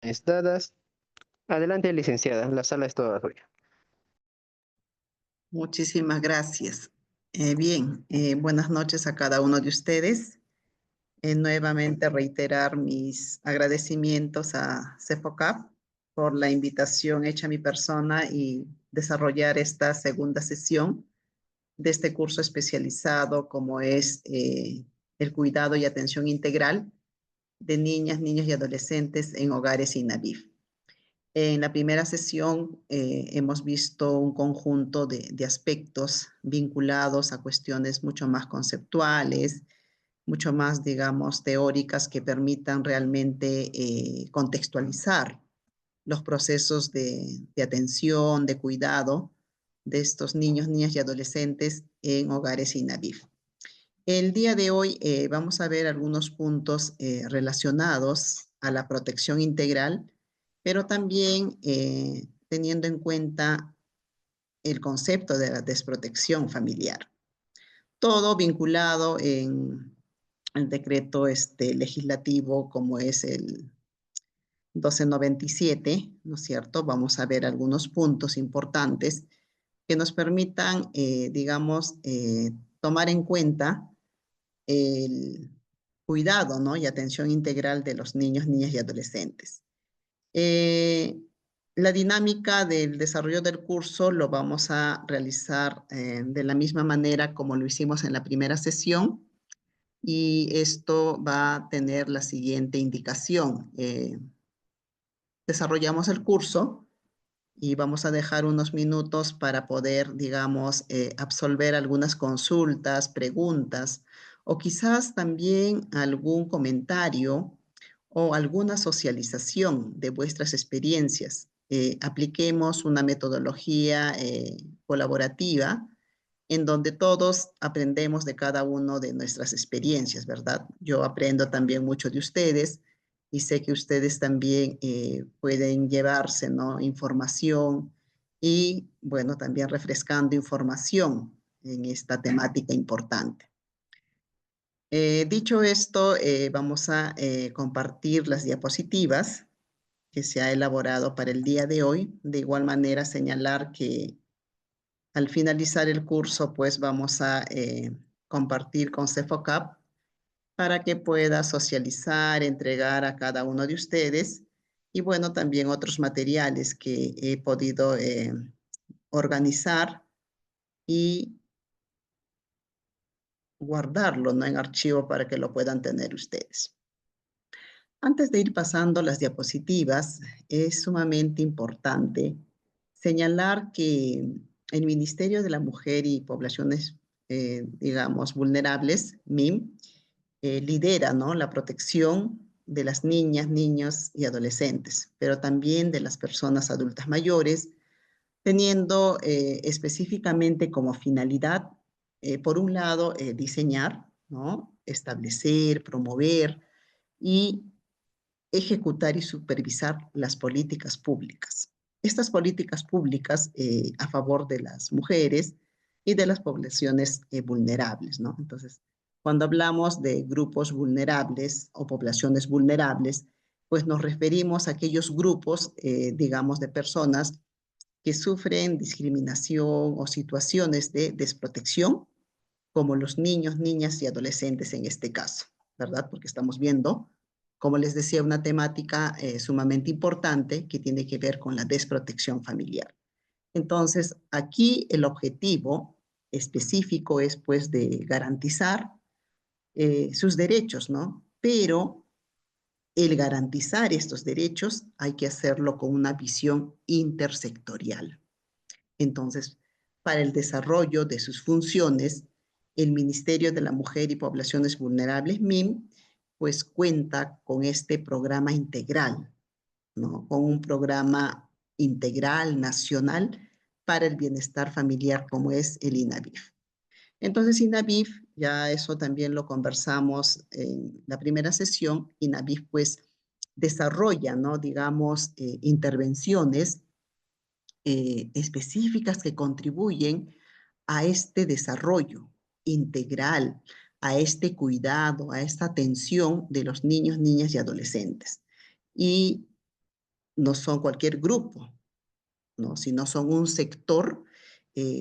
Dadas. Adelante, licenciada, la sala es toda suya. Muchísimas gracias. Buenas noches a cada uno de ustedes. Nuevamente reiterar mis agradecimientos a CEFOCAP por la invitación hecha a mi persona y desarrollar esta segunda sesión de este curso especializado como es el cuidado y atención integral de niñas, niños y adolescentes en hogares INAVIF. En la primera sesión hemos visto un conjunto de aspectos vinculados a cuestiones mucho más conceptuales, mucho más, digamos, teóricas que permitan realmente contextualizar los procesos de atención, de cuidado de estos niños, niñas y adolescentes en hogares INAVIF. El día de hoy vamos a ver algunos puntos relacionados a la protección integral, pero también teniendo en cuenta el concepto de la desprotección familiar. Todo vinculado en el decreto legislativo como es el 1297, ¿no es cierto? Vamos a ver algunos puntos importantes que nos permitan, digamos, tomar en cuenta el cuidado, ¿no? Y atención integral de los niños, niñas y adolescentes. La dinámica del desarrollo del curso lo vamos a realizar de la misma manera como lo hicimos en la primera sesión y esto va a tener la siguiente indicación. Desarrollamos el curso y vamos a dejar unos minutos para poder, digamos, absolver algunas consultas, preguntas o quizás también algún comentario o alguna socialización de vuestras experiencias. Apliquemos una metodología colaborativa en donde todos aprendemos de cada uno de nuestras experiencias, ¿verdad? Yo aprendo también mucho de ustedes y sé que ustedes también pueden llevarse, ¿no? Información y, bueno, también refrescando información en esta temática importante. Dicho esto, vamos a compartir las diapositivas que se ha elaborado para el día de hoy. De igual manera, señalar que al finalizar el curso, pues vamos a compartir con CEFOCAP para que pueda socializar, entregar a cada uno de ustedes y bueno, también otros materiales que he podido organizar y guardarlo, ¿no? En archivo para que lo puedan tener ustedes. Antes de ir pasando las diapositivas, es sumamente importante señalar que el Ministerio de la Mujer y Poblaciones, digamos, vulnerables, MIM, lidera, ¿no? La protección de las niñas, niños y adolescentes, pero también de las personas adultas mayores, teniendo específicamente como finalidad, por un lado, diseñar, ¿no? Establecer, promover y ejecutar y supervisar las políticas públicas. Estas políticas públicas a favor de las mujeres y de las poblaciones vulnerables, ¿no? Entonces, cuando hablamos de grupos vulnerables o poblaciones vulnerables, pues nos referimos a aquellos grupos, digamos, de personas que sufren discriminación o situaciones de desprotección, como los niños, niñas y adolescentes en este caso, ¿verdad? Porque estamos viendo, como les decía, una temática sumamente importante que tiene que ver con la desprotección familiar. Entonces, aquí el objetivo específico es pues de garantizar sus derechos, ¿no? Pero el garantizar estos derechos hay que hacerlo con una visión intersectorial. Entonces, para el desarrollo de sus funciones, el Ministerio de la Mujer y Poblaciones Vulnerables, MIM, pues cuenta con este programa integral, ¿no? Con un programa integral nacional para el bienestar familiar como es el INAVIF. Entonces, INAVIF, ya eso también lo conversamos en la primera sesión, INAVIF pues desarrolla, ¿no? Digamos, intervenciones específicas que contribuyen a este desarrollo integral, a este cuidado, a esta atención de los niños, niñas y adolescentes. Y no son cualquier grupo, ¿no? Sino son un sector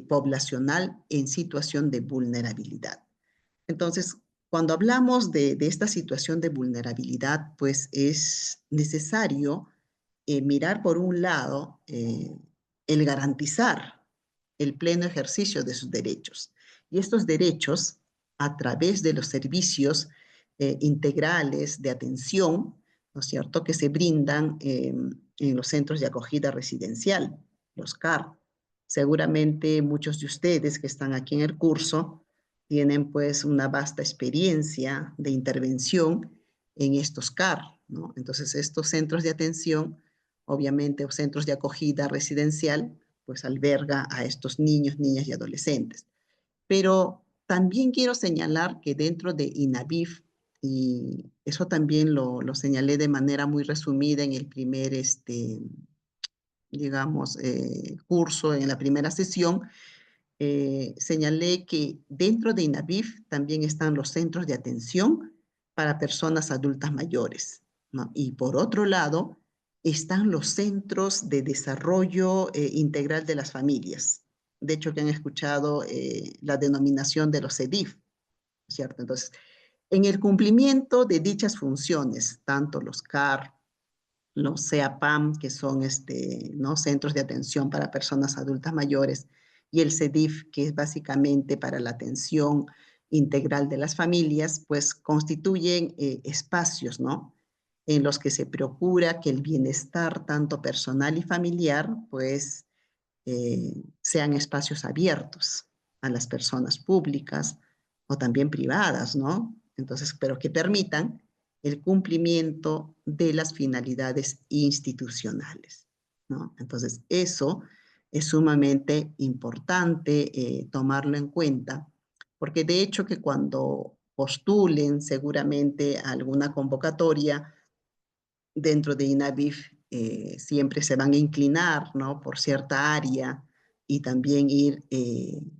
poblacional en situación de vulnerabilidad. Entonces, cuando hablamos de esta situación de vulnerabilidad, pues es necesario mirar por un lado el garantizar el pleno ejercicio de sus derechos. Y estos derechos, a través de los servicios integrales de atención, ¿no es cierto?, que se brindan en los centros de acogida residencial, los CAR. Seguramente muchos de ustedes que están aquí en el curso tienen pues una vasta experiencia de intervención en estos CAR, ¿no? Entonces, estos centros de atención, obviamente, o centros de acogida residencial, pues alberga a estos niños, niñas y adolescentes. Pero también quiero señalar que dentro de INAVIF, y eso también lo señalé de manera muy resumida en el primer, digamos, curso, en la primera sesión, señalé que dentro de INAVIF también están los centros de atención para personas adultas mayores, ¿no? Y por otro lado, están los centros de desarrollo integral de las familias. De hecho, que han escuchado la denominación de los CEDIF, ¿cierto? Entonces, en el cumplimiento de dichas funciones, tanto los CAR, los CEAPAM, que son ¿no?, centros de atención para personas adultas mayores, y el CEDIF, que es básicamente para la atención integral de las familias, pues constituyen espacios, ¿no?, en los que se procura que el bienestar tanto personal y familiar, pues, sean espacios abiertos a las personas públicas o también privadas, ¿no? Entonces, pero que permitan el cumplimiento de las finalidades institucionales, ¿no? Entonces, eso es sumamente importante tomarlo en cuenta, porque de hecho que cuando postulen seguramente a alguna convocatoria dentro de INAVIF, siempre se van a inclinar, ¿no?, por cierta área y también ir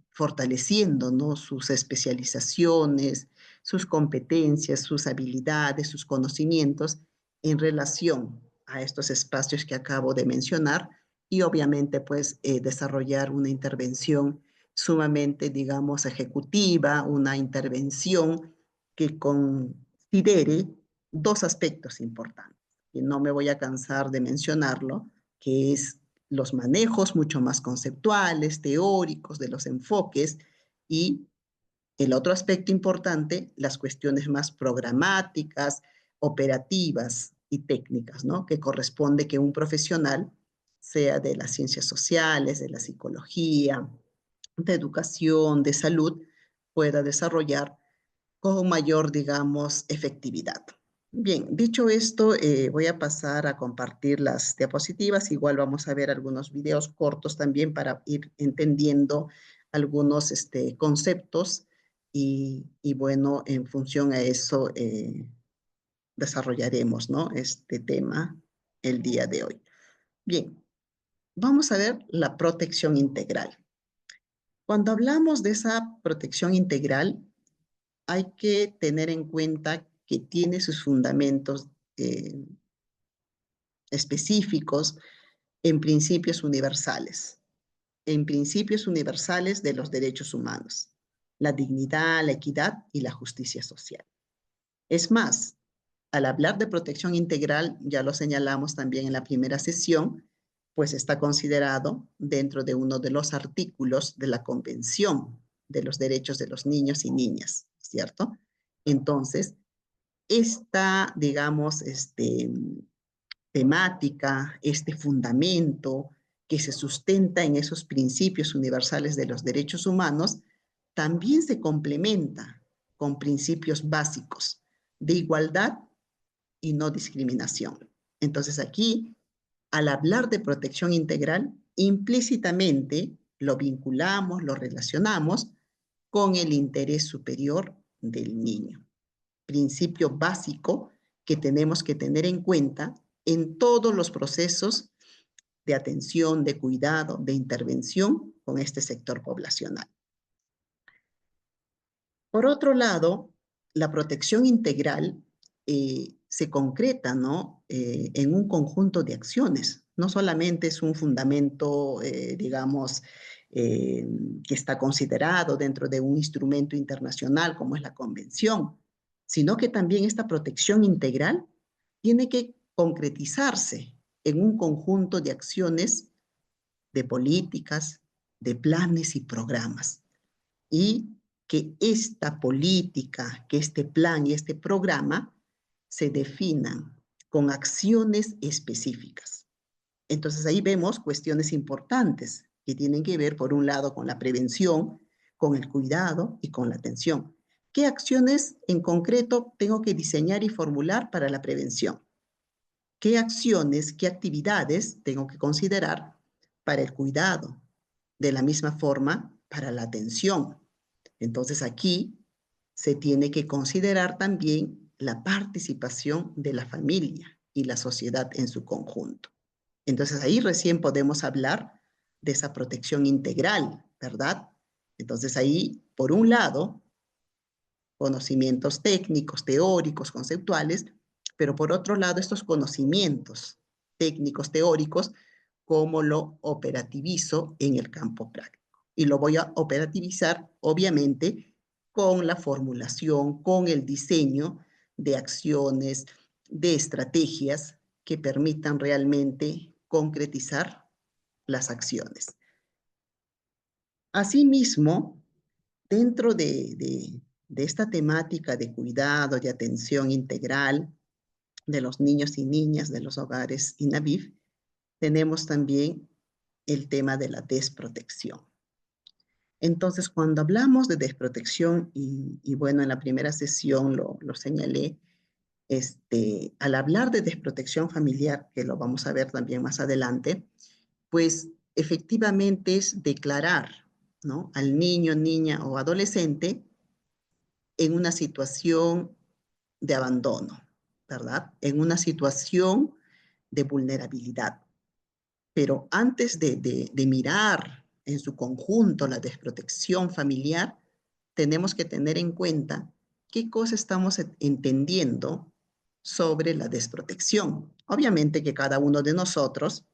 fortaleciendo, ¿no?, sus especializaciones, sus competencias, sus habilidades, sus conocimientos en relación a estos espacios que acabo de mencionar y obviamente pues desarrollar una intervención sumamente, digamos, ejecutiva, una intervención que considere dos aspectos importantes, y no me voy a cansar de mencionarlo, que es los manejos mucho más conceptuales, teóricos de los enfoques, y el otro aspecto importante, las cuestiones más programáticas, operativas y técnicas, ¿no?, que corresponde que un profesional, sea de las ciencias sociales, de la psicología, de educación, de salud, pueda desarrollar con mayor, digamos, efectividad. Bien, dicho esto, voy a pasar a compartir las diapositivas. Igual vamos a ver algunos videos cortos también para ir entendiendo algunos conceptos y bueno, en función a eso desarrollaremos, ¿no?, este tema el día de hoy. Bien, vamos a ver la protección integral. Cuando hablamos de esa protección integral, hay que tener en cuenta que tiene sus fundamentos específicos en principios universales de los derechos humanos, la dignidad, la equidad y la justicia social. Es más, al hablar de protección integral, ya lo señalamos también en la primera sesión, pues está considerado dentro de uno de los artículos de la Convención de los Derechos de los Niños y Niñas, ¿cierto? Entonces, esta, digamos, temática, este fundamento que se sustenta en esos principios universales de los derechos humanos, también se complementa con principios básicos de igualdad y no discriminación. Entonces aquí, al hablar de protección integral, implícitamente lo vinculamos, lo relacionamos con el interés superior del niño. Principio básico que tenemos que tener en cuenta en todos los procesos de atención, de cuidado, de intervención con este sector poblacional. Por otro lado, la protección integral se concreta, ¿no? En un conjunto de acciones. No solamente es un fundamento, digamos, que está considerado dentro de un instrumento internacional como es la Convención, sino que también esta protección integral tiene que concretizarse en un conjunto de acciones, de políticas, de planes y programas. Y que esta política, que este plan y este programa se definan con acciones específicas. Entonces ahí vemos cuestiones importantes que tienen que ver, por un lado, con la prevención, con el cuidado y con la atención. ¿Qué acciones en concreto tengo que diseñar y formular para la prevención? ¿Qué acciones, qué actividades tengo que considerar para el cuidado? De la misma forma, para la atención. Entonces aquí se tiene que considerar también la participación de la familia y la sociedad en su conjunto. Entonces ahí recién podemos hablar de esa protección integral, ¿verdad? Entonces ahí, por un lado, conocimientos técnicos, teóricos, conceptuales, pero por otro lado, estos conocimientos técnicos, teóricos, cómo lo operativizo en el campo práctico. Y lo voy a operativizar, obviamente, con la formulación, con el diseño de acciones, de estrategias que permitan realmente concretizar las acciones. Asimismo, dentro de esta temática de cuidado, de atención integral de los niños y niñas de los hogares INAVIF, tenemos también el tema de la desprotección. Entonces, cuando hablamos de desprotección, y bueno, en la primera sesión lo señalé, al hablar de desprotección familiar, que lo vamos a ver también más adelante, pues efectivamente es declarar, ¿no?, al niño, niña o adolescente en una situación de abandono, ¿verdad? En una situación de vulnerabilidad. Pero antes de mirar en su conjunto la desprotección familiar, tenemos que tener en cuenta qué cosa estamos entendiendo sobre la desprotección. Obviamente que cada uno de nosotros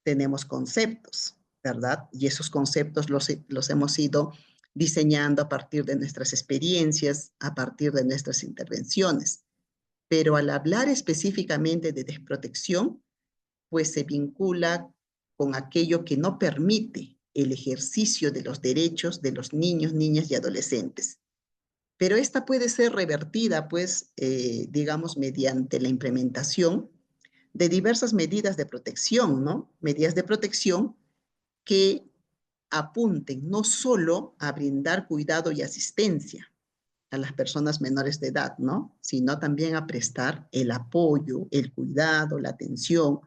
tenemos conceptos, ¿verdad? Y esos conceptos los hemos ido diseñando a partir de nuestras experiencias, a partir de nuestras intervenciones. Pero al hablar específicamente de desprotección, pues se vincula con aquello que no permite el ejercicio de los derechos de los niños, niñas y adolescentes. Pero esta puede ser revertida, pues, digamos, mediante la implementación de diversas medidas de protección, ¿no? Medidas de protección que apunten no solo a brindar cuidado y asistencia a las personas menores de edad, ¿no? Sino también a prestar el apoyo, el cuidado, la atención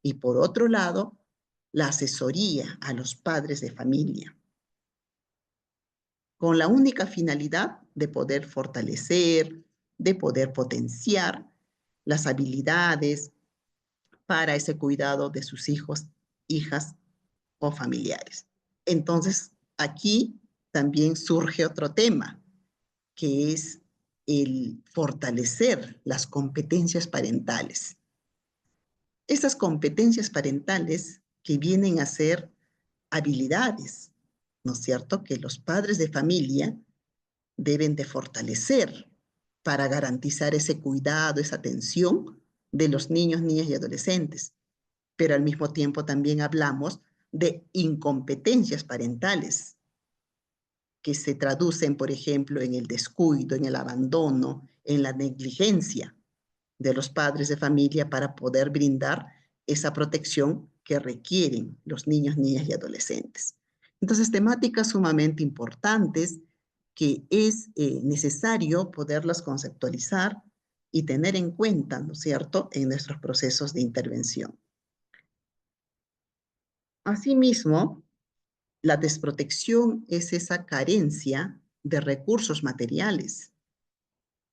y, por otro lado, la asesoría a los padres de familia, con la única finalidad de poder fortalecer, de poder potenciar las habilidades para ese cuidado de sus hijos, hijas o familiares. Entonces, aquí también surge otro tema, que es el fortalecer las competencias parentales. Esas competencias parentales que vienen a ser habilidades, ¿no es cierto?, que los padres de familia deben de fortalecer para garantizar ese cuidado, esa atención de los niños, niñas y adolescentes. Pero al mismo tiempo también hablamos de incompetencias parentales, que se traducen, por ejemplo, en el descuido, en el abandono, en la negligencia de los padres de familia para poder brindar esa protección que requieren los niños, niñas y adolescentes. Entonces, temáticas sumamente importantes que es necesario poderlas conceptualizar y tener en cuenta, ¿no es cierto?, en nuestros procesos de intervención. Asimismo, la desprotección es esa carencia de recursos materiales,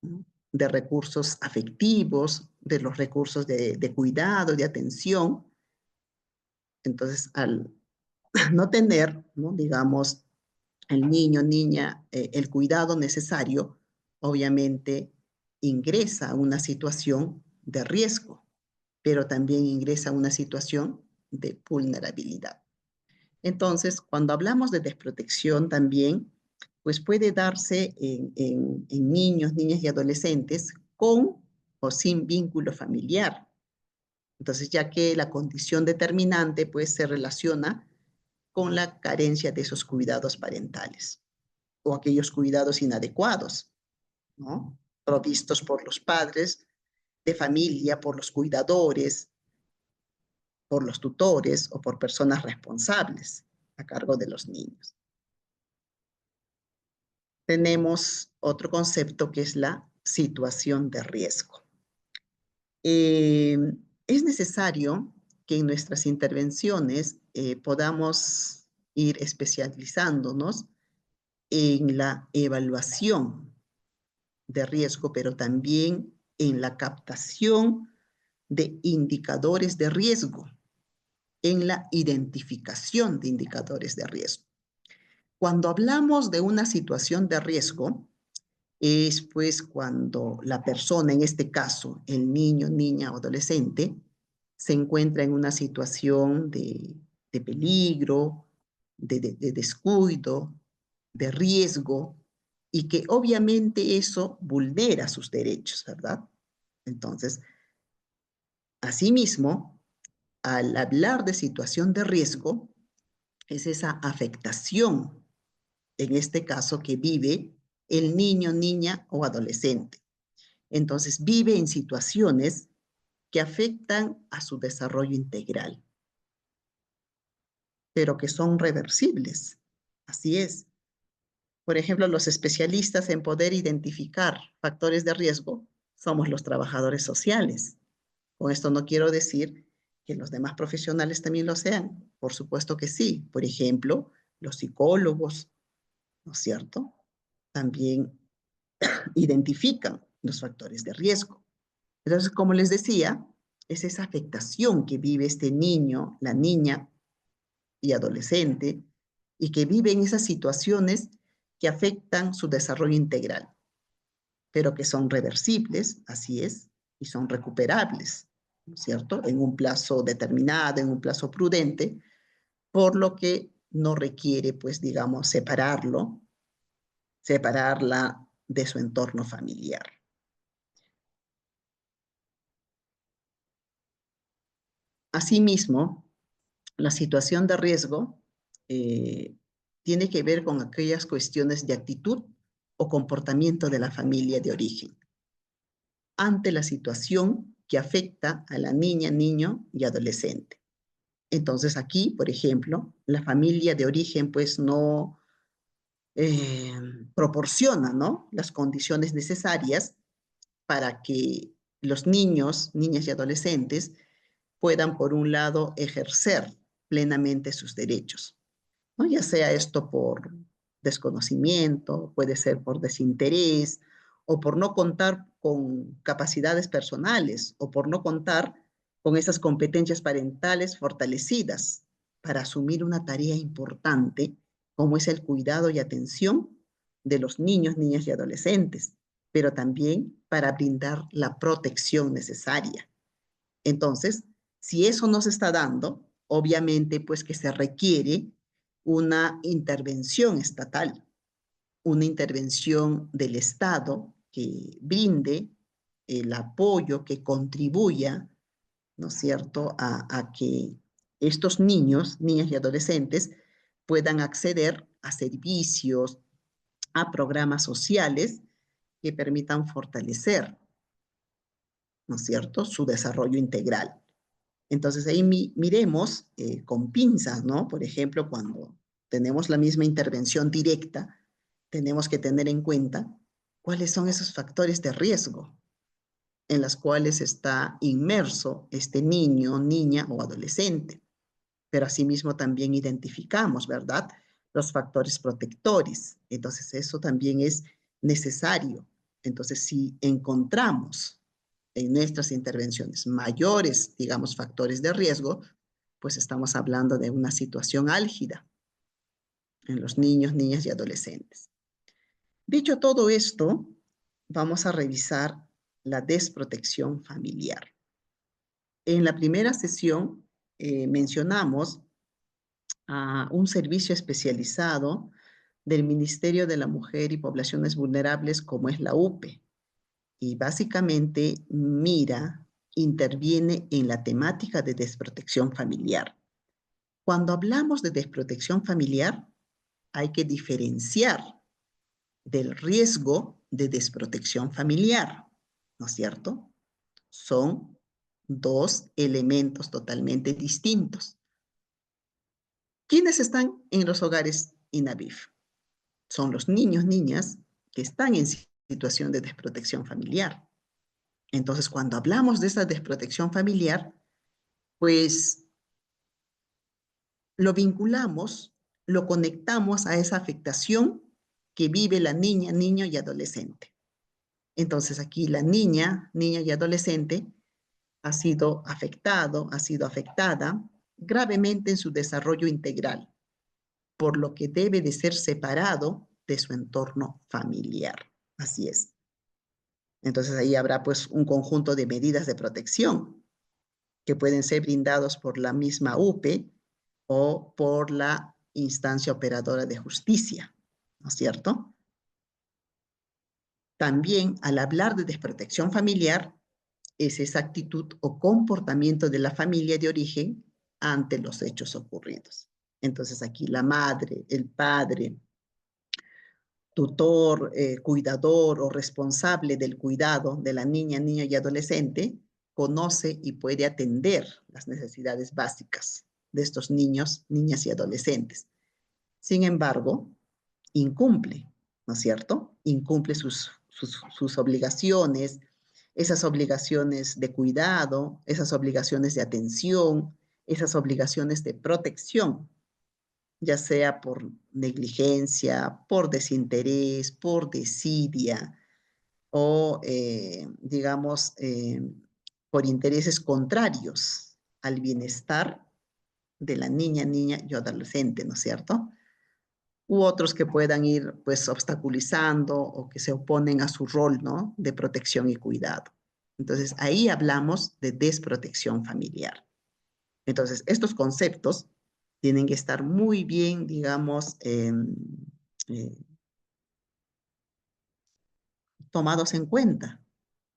¿no?, de recursos afectivos, de los recursos de cuidado, de atención. Entonces, al no tener, ¿no?, digamos, el niño, niña, el cuidado necesario, obviamente ingresa a una situación de riesgo, pero también ingresa a una situación de vulnerabilidad. Entonces, cuando hablamos de desprotección también, pues puede darse en niños, niñas y adolescentes con o sin vínculo familiar. Entonces, ya que la condición determinante pues se relaciona con la carencia de esos cuidados parentales o aquellos cuidados inadecuados, ¿no? Provistos por los padres de familia, por los cuidadores, por los tutores o por personas responsables a cargo de los niños. Tenemos otro concepto que es la situación de riesgo. Es necesario que en nuestras intervenciones podamos ir especializándonos en la evaluación de riesgo, pero también en la captación de indicadores de riesgo, en la identificación de indicadores de riesgo. Cuando hablamos de una situación de riesgo, es pues cuando la persona, en este caso, el niño, niña o adolescente, se encuentra en una situación de peligro, de descuido, de riesgo, y que obviamente eso vulnera sus derechos, ¿verdad? Entonces, asimismo, al hablar de situación de riesgo, es esa afectación, en este caso, que vive el niño, niña o adolescente. Entonces, vive en situaciones que afectan a su desarrollo integral, pero que son reversibles. Así es. Por ejemplo, los especialistas en poder identificar factores de riesgo somos los trabajadores sociales. Con esto no quiero decir que los demás profesionales también lo sean. Por supuesto que sí. Por ejemplo, los psicólogos, ¿no es cierto? También identifican los factores de riesgo. Entonces, como les decía, es esa afectación que vive este niño, la niña y adolescente, y que vive en esas situaciones que afectan su desarrollo integral, pero que son reversibles, así es, y son recuperables, ¿no es cierto? En un plazo determinado, en un plazo prudente, por lo que no requiere, pues, digamos, separarla de su entorno familiar. Asimismo, la situación de riesgo tiene que ver con aquellas cuestiones de actitud o comportamiento de la familia de origen ante la situación que afecta a la niña, niño y adolescente. Entonces aquí, por ejemplo, la familia de origen pues no eh, proporciona, ¿no?, las condiciones necesarias para que los niños, niñas y adolescentes puedan, por un lado, ejercer plenamente sus derechos, ¿no? Ya sea esto por desconocimiento, puede ser por desinterés, o por no contar con capacidades personales, o por no contar con esas competencias parentales fortalecidas para asumir una tarea importante como es el cuidado y atención de los niños, niñas y adolescentes, pero también para brindar la protección necesaria. Entonces, si eso no se está dando, obviamente pues que se requiere una intervención estatal, una intervención del Estado que brinde el apoyo, que contribuya, ¿no es cierto?, a que estos niños, niñas y adolescentes puedan acceder a servicios, a programas sociales que permitan fortalecer, ¿no es cierto?, su desarrollo integral. Entonces ahí miremos con pinzas, ¿no? Por ejemplo, cuando tenemos la misma intervención directa, tenemos que tener en cuenta cuáles son esos factores de riesgo en los cuales está inmerso este niño, niña o adolescente. Pero asimismo también identificamos, ¿verdad?, los factores protectores. Entonces eso también es necesario. Entonces si encontramos en nuestras intervenciones mayores, digamos, factores de riesgo, pues estamos hablando de una situación álgida en los niños, niñas y adolescentes. Dicho todo esto, vamos a revisar la desprotección familiar. En la primera sesión mencionamos a un servicio especializado del Ministerio de la Mujer y Poblaciones Vulnerables como es la UPE. Y básicamente interviene en la temática de desprotección familiar. Cuando hablamos de desprotección familiar, hay que diferenciar del riesgo de desprotección familiar, ¿no es cierto? Son dos elementos totalmente distintos. ¿Quiénes están en los hogares INAVIF? Son los niños, niñas que están en situación de desprotección familiar. Entonces, cuando hablamos de esa desprotección familiar, pues lo vinculamos, lo conectamos a esa afectación que vive la niña, niño y adolescente. Entonces, aquí la niña, niño y adolescente ha sido afectado, ha sido afectada gravemente en su desarrollo integral, por lo que debe de ser separado de su entorno familiar. Así es. Entonces ahí habrá pues un conjunto de medidas de protección que pueden ser brindados por la misma UPE o por la instancia operadora de justicia, ¿no es cierto? También al hablar de desprotección familiar es esa actitud o comportamiento de la familia de origen ante los hechos ocurridos. Entonces aquí la madre, el padre, tutor, cuidador o responsable del cuidado de la niña, niño y adolescente, conoce y puede atender las necesidades básicas de estos niños, niñas y adolescentes. Sin embargo, incumple, ¿no es cierto? Incumple sus obligaciones, esas obligaciones de cuidado, esas obligaciones de atención, esas obligaciones de protección, ya sea por negligencia, por desinterés, por desidia o, digamos, por intereses contrarios al bienestar de la niña, niña y adolescente, ¿no es cierto? U otros que puedan ir, pues, obstaculizando o que se oponen a su rol, ¿no?, de protección y cuidado. Entonces, ahí hablamos de desprotección familiar. Entonces, estos conceptos tienen que estar muy bien, digamos, tomados en cuenta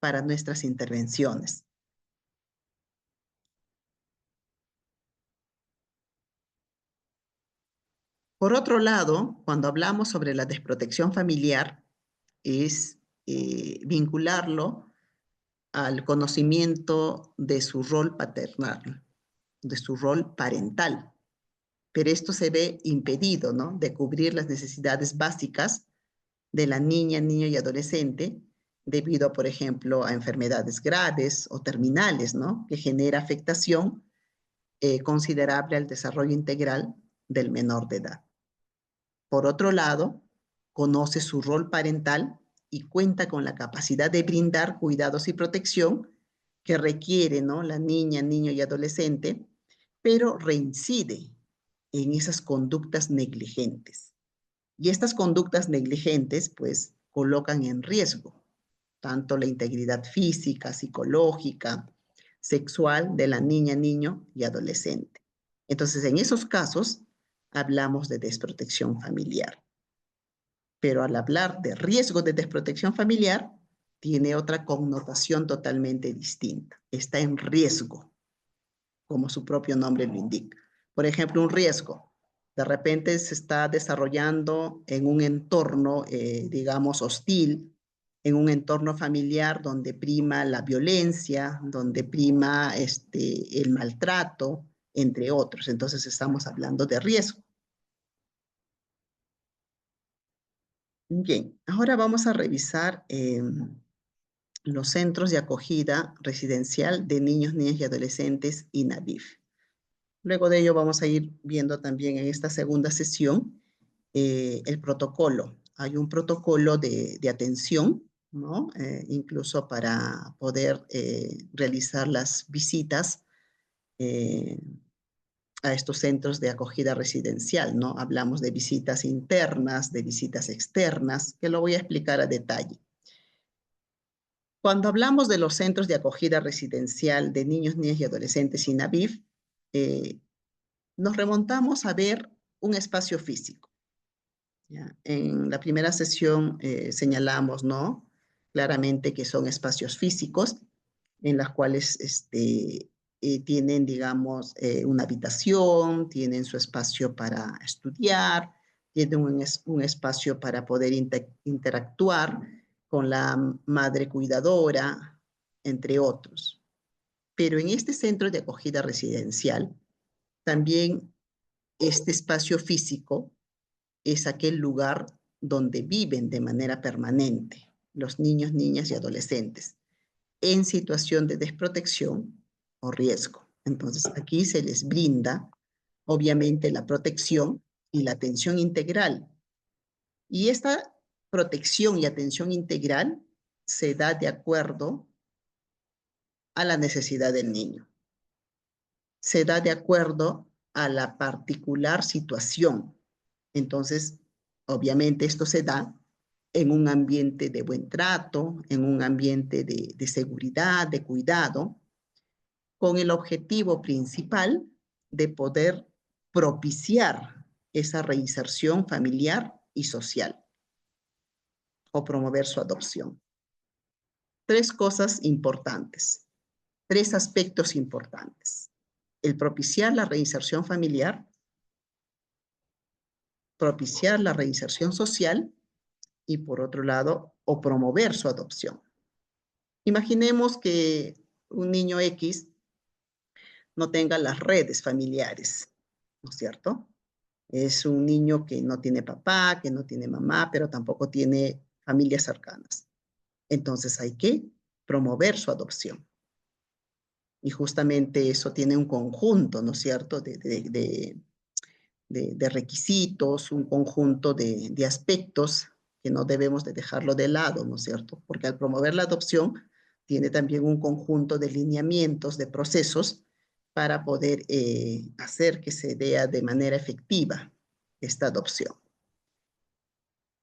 para nuestras intervenciones. Por otro lado, cuando hablamos sobre la desprotección familiar, es vincularlo al conocimiento de su rol paternal, de su rol parental. Pero esto se ve impedido, ¿no?, de cubrir las necesidades básicas de la niña, niño y adolescente, debido, por ejemplo, a enfermedades graves o terminales, ¿no?, que genera afectación considerable al desarrollo integral del menor de edad. Por otro lado, conoce su rol parental y cuenta con la capacidad de brindar cuidados y protección que requiere, ¿no?, la niña, niño y adolescente, pero reincide en esas conductas negligentes. Y estas conductas negligentes, pues, colocan en riesgo tanto la integridad física, psicológica, sexual de la niña, niño y adolescente. Entonces, en esos casos, hablamos de desprotección familiar. Pero al hablar de riesgo de desprotección familiar, tiene otra connotación totalmente distinta. Está en riesgo, como su propio nombre lo indica. Por ejemplo, un riesgo. De repente se está desarrollando en un entorno, digamos, hostil, en un entorno familiar donde prima la violencia, donde prima el maltrato, entre otros. Entonces estamos hablando de riesgo. Bien, ahora vamos a revisar los centros de acogida residencial de niños, niñas y adolescentes INAVIF. Luego de ello vamos a ir viendo también en esta segunda sesión el protocolo. Hay un protocolo de atención, ¿no? Incluso para poder realizar las visitas a estos centros de acogida residencial, ¿no? Hablamos de visitas internas, de visitas externas, que lo voy a explicar a detalle. Cuando hablamos de los centros de acogida residencial de niños, niñas y adolescentes INAVIF, nos remontamos a ver un espacio físico. ¿Ya? En la primera sesión señalamos, ¿no? Claramente que son espacios físicos en las cuales tienen, digamos, una habitación, tienen su espacio para estudiar, tienen un espacio para poder interactuar con la madre cuidadora, entre otros. Pero en este centro de acogida residencial, también este espacio físico es aquel lugar donde viven de manera permanente los niños, niñas y adolescentes en situación de desprotección o riesgo. Entonces, aquí se les brinda, obviamente, la protección y la atención integral. Y esta protección y atención integral se da de acuerdo a la necesidad del niño. Se da de acuerdo a la particular situación. Entonces, obviamente esto se da en un ambiente de buen trato, en un ambiente de seguridad, de cuidado, con el objetivo principal de poder propiciar esa reinserción familiar y social o promover su adopción. Tres cosas importantes, tres aspectos importantes. El propiciar la reinserción familiar, propiciar la reinserción social y, por otro lado, o promover su adopción. Imaginemos que un niño X no tenga las redes familiares, ¿no es cierto? Es un niño que no tiene papá, que no tiene mamá, pero tampoco tiene familias cercanas. Entonces hay que promover su adopción. Y justamente eso tiene un conjunto, ¿no es cierto?, de requisitos, un conjunto de aspectos que no debemos de dejarlo de lado, ¿no es cierto? Porque al promover la adopción tiene también un conjunto de lineamientos, de procesos para poder hacer que se dé de manera efectiva esta adopción.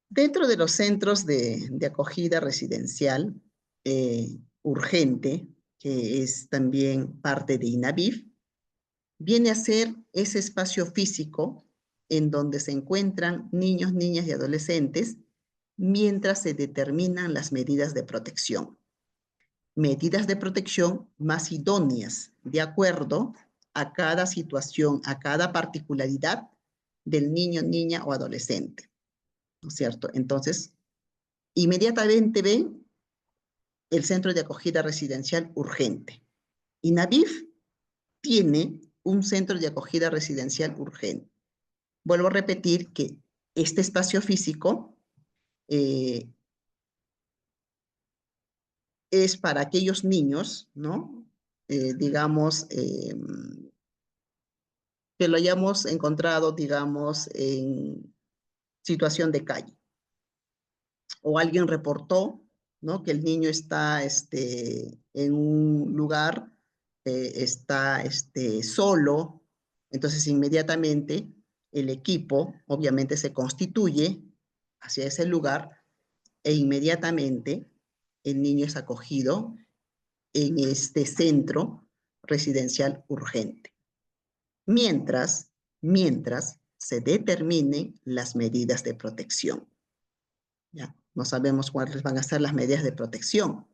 Dentro de los centros de acogida residencial urgente, que es también parte de INAVIF, viene a ser ese espacio físico en donde se encuentran niños, niñas y adolescentes mientras se determinan las medidas de protección. Medidas de protección más idóneas de acuerdo a cada situación, a cada particularidad del niño, niña o adolescente, ¿no es cierto? Entonces, inmediatamente ven el centro de acogida residencial urgente. INAVIF tiene un centro de acogida residencial urgente. Vuelvo a repetir que este espacio físico es para aquellos niños, ¿no? Digamos, que lo hayamos encontrado, digamos, en situación de calle. O alguien reportó, ¿no?, que el niño está en un lugar, está solo, entonces inmediatamente el equipo obviamente se constituye hacia ese lugar e inmediatamente el niño es acogido en este centro residencial urgente. Mientras se determinen las medidas de protección. ¿Ya? No sabemos cuáles van a ser las medidas de protección.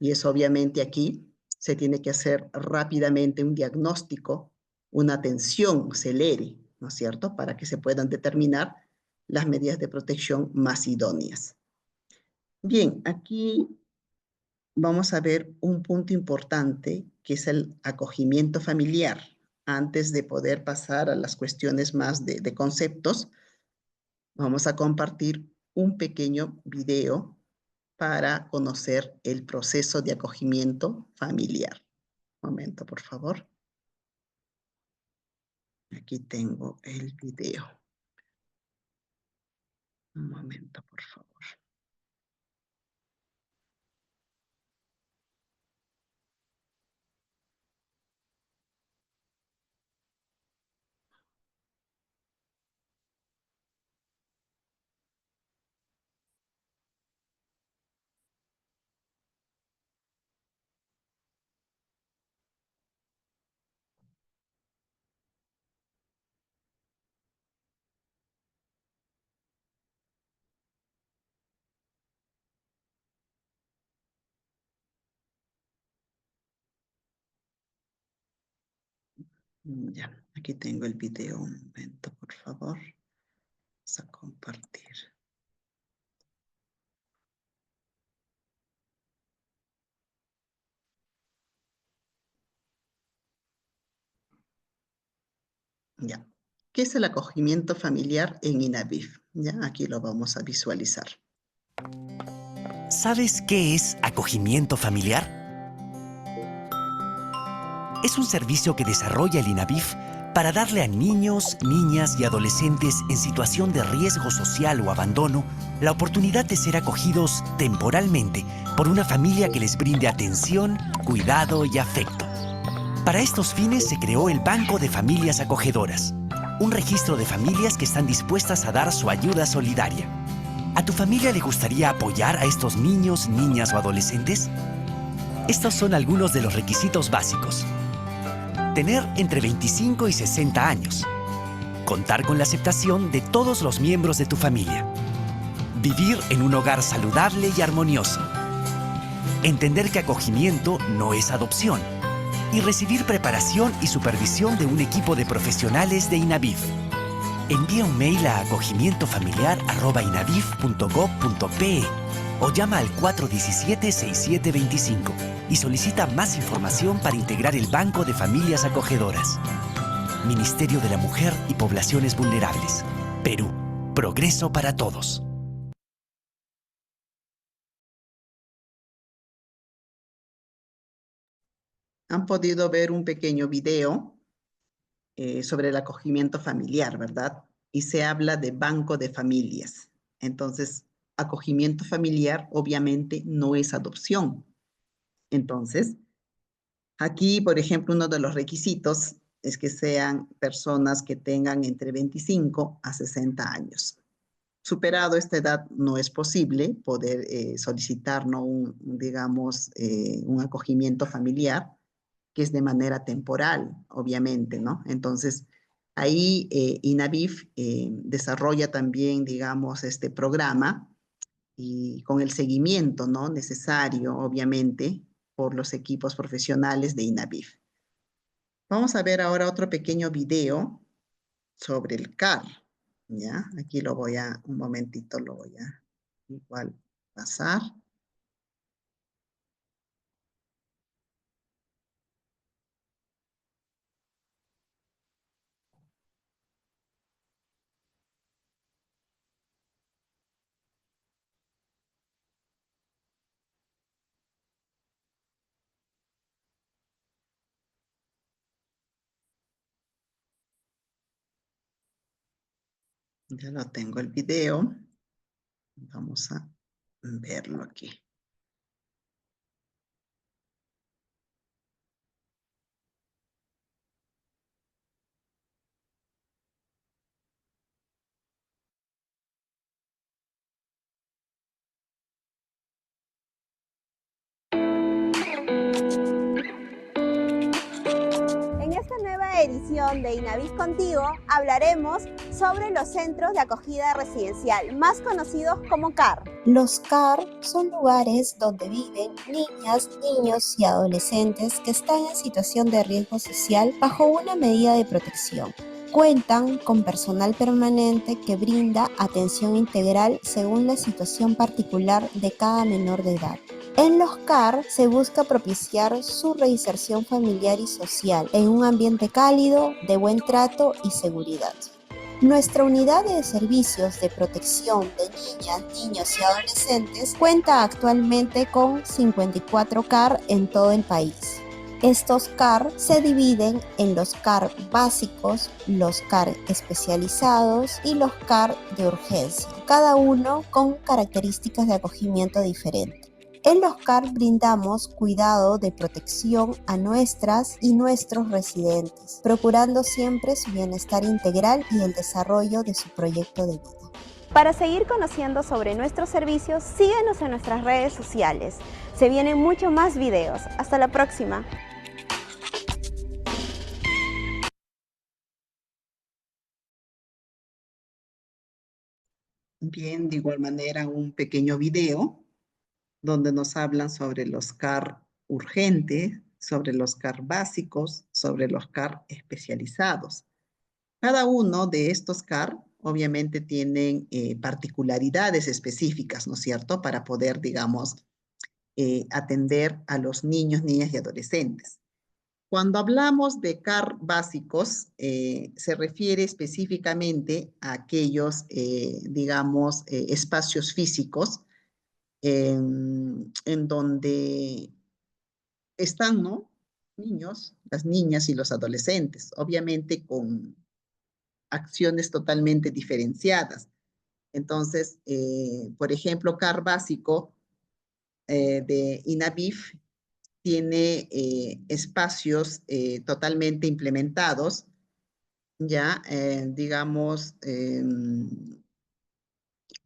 Y eso obviamente aquí se tiene que hacer rápidamente un diagnóstico, una atención celere, ¿no es cierto?, para que se puedan determinar las medidas de protección más idóneas. Bien, aquí vamos a ver un punto importante que es el acogimiento familiar. Antes de poder pasar a las cuestiones más de conceptos, vamos a compartir un pequeño video para conocer el proceso de acogimiento familiar. Un momento, por favor. Aquí tengo el video. Un momento, por favor. Ya, aquí tengo el video. Un momento, por favor. Vamos a compartir. Ya. ¿Qué es el acogimiento familiar en INAVIF? Ya, aquí lo vamos a visualizar. ¿Sabes qué es acogimiento familiar? Es un servicio que desarrolla el INAVIF para darle a niños, niñas y adolescentes en situación de riesgo social o abandono la oportunidad de ser acogidos temporalmente por una familia que les brinde atención, cuidado y afecto. Para estos fines se creó el Banco de Familias Acogedoras, un registro de familias que están dispuestas a dar su ayuda solidaria. ¿A tu familia le gustaría apoyar a estos niños, niñas o adolescentes? Estos son algunos de los requisitos básicos. Tener entre 25 y 60 años. Contar con la aceptación de todos los miembros de tu familia. Vivir en un hogar saludable y armonioso. Entender que acogimiento no es adopción. Y recibir preparación y supervisión de un equipo de profesionales de INAVIF. Envía un mail a acogimientofamiliar@inavif.gov.pe o llama al 417-6725 y solicita más información para integrar el Banco de Familias Acogedoras. Ministerio de la Mujer y Poblaciones Vulnerables. Perú. Progreso para todos. Han podido ver un pequeño video sobre el acogimiento familiar, ¿verdad? Y se habla de banco de familias. Entonces, acogimiento familiar obviamente no es adopción. Entonces, aquí, por ejemplo, uno de los requisitos es que sean personas que tengan entre 25 a 60 años. Superado esta edad, no es posible poder solicitar, ¿no? digamos, un acogimiento familiar, que es de manera temporal, obviamente, ¿no? Entonces, ahí INAVIF desarrolla también, digamos, este programa y con el seguimiento, ¿no? Necesario, obviamente, por los equipos profesionales de INAVIF. Vamos a ver ahora otro pequeño video sobre el CAR, ¿ya? Aquí lo voy a, un momentito, lo voy a igual pasar. Ya lo tengo el video. Vamos a verlo aquí. En esta nueva edición de INAVIF Contigo hablaremos sobre los centros de acogida residencial, más conocidos como CAR. Los CAR son lugares donde viven niñas, niños y adolescentes que están en situación de riesgo social bajo una medida de protección. Cuentan con personal permanente que brinda atención integral según la situación particular de cada menor de edad. En los CAR se busca propiciar su reinserción familiar y social en un ambiente cálido, de buen trato y seguridad. Nuestra unidad de servicios de protección de niñas, niños y adolescentes cuenta actualmente con 54 CAR en todo el país. Estos CAR se dividen en los CAR básicos, los CAR especializados y los CAR de urgencia, cada uno con características de acogimiento diferentes. En los CAR brindamos cuidado de protección a nuestras y nuestros residentes, procurando siempre su bienestar integral y el desarrollo de su proyecto de vida. Para seguir conociendo sobre nuestros servicios, síguenos en nuestras redes sociales. Se vienen muchos más videos. Hasta la próxima. Bien, de igual manera, un pequeño video donde nos hablan sobre los CAR urgentes, sobre los CAR básicos, sobre los CAR especializados. Cada uno de estos CAR obviamente tienen particularidades específicas, ¿no es cierto?, para poder, digamos, atender a los niños, niñas y adolescentes. Cuando hablamos de CAR básicos, se refiere específicamente a aquellos, digamos, espacios físicos en donde están, ¿no?, niños, las niñas y los adolescentes, obviamente con acciones totalmente diferenciadas. Entonces, por ejemplo, CAR básico de INAVIF tiene espacios totalmente implementados, ya, digamos,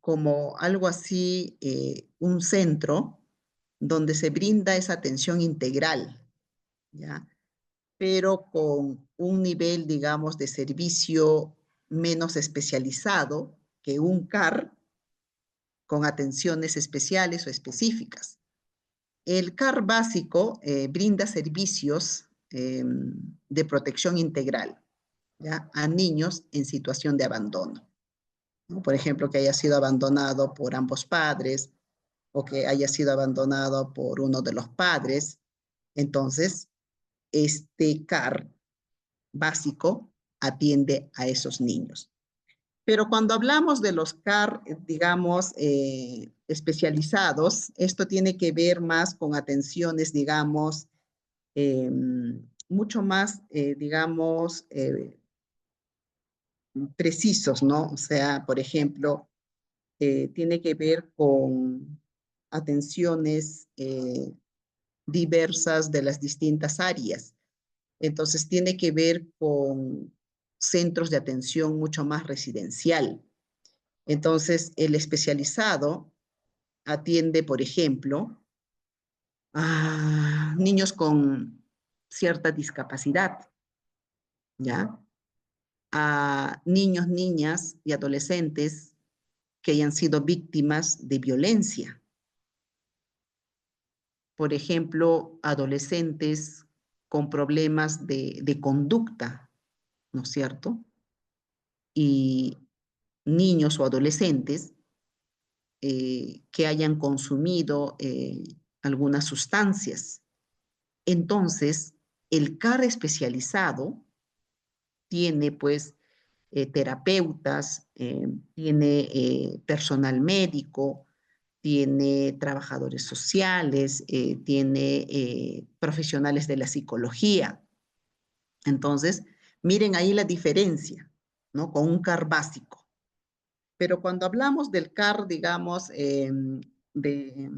como algo así, un centro donde se brinda esa atención integral, ¿ya? Pero con un nivel, digamos, de servicio menos especializado que un CAR con atenciones especiales o específicas. El CAR básico brinda servicios de protección integral, ¿ya?, a niños en situación de abandono, ¿no? Por ejemplo, que haya sido abandonado por ambos padres o que haya sido abandonado por uno de los padres. Entonces, este CAR básico atiende a esos niños. Pero cuando hablamos de los CAR, digamos, especializados, esto tiene que ver más con atenciones, digamos, mucho más, digamos, precisos, ¿no? O sea, por ejemplo, tiene que ver con atenciones diversas de las distintas áreas. Entonces, tiene que ver con centros de atención mucho más residencial. Entonces, el especializado atiende, por ejemplo, a niños con cierta discapacidad, ¿ya?, a niños, niñas y adolescentes que hayan sido víctimas de violencia. Por ejemplo, adolescentes con problemas de conducta, ¿no es cierto?, y niños o adolescentes que hayan consumido algunas sustancias. Entonces, el CAR especializado tiene, pues, terapeutas, tiene personal médico, tiene trabajadores sociales, tiene profesionales de la psicología. Entonces, miren ahí la diferencia, ¿no?, con un CAR básico. Pero cuando hablamos del CAR, digamos, de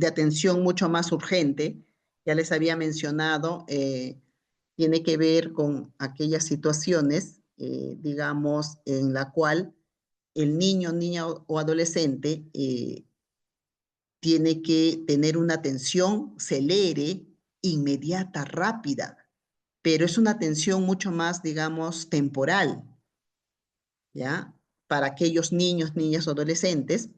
atención mucho más urgente, ya les había mencionado, tiene que ver con aquellas situaciones, digamos, en la cual el niño, niña o adolescente tiene que tener una atención celere, inmediata, rápida, pero es una atención mucho más, digamos, temporal, ¿ya?, para aquellos niños, niñas o adolescentes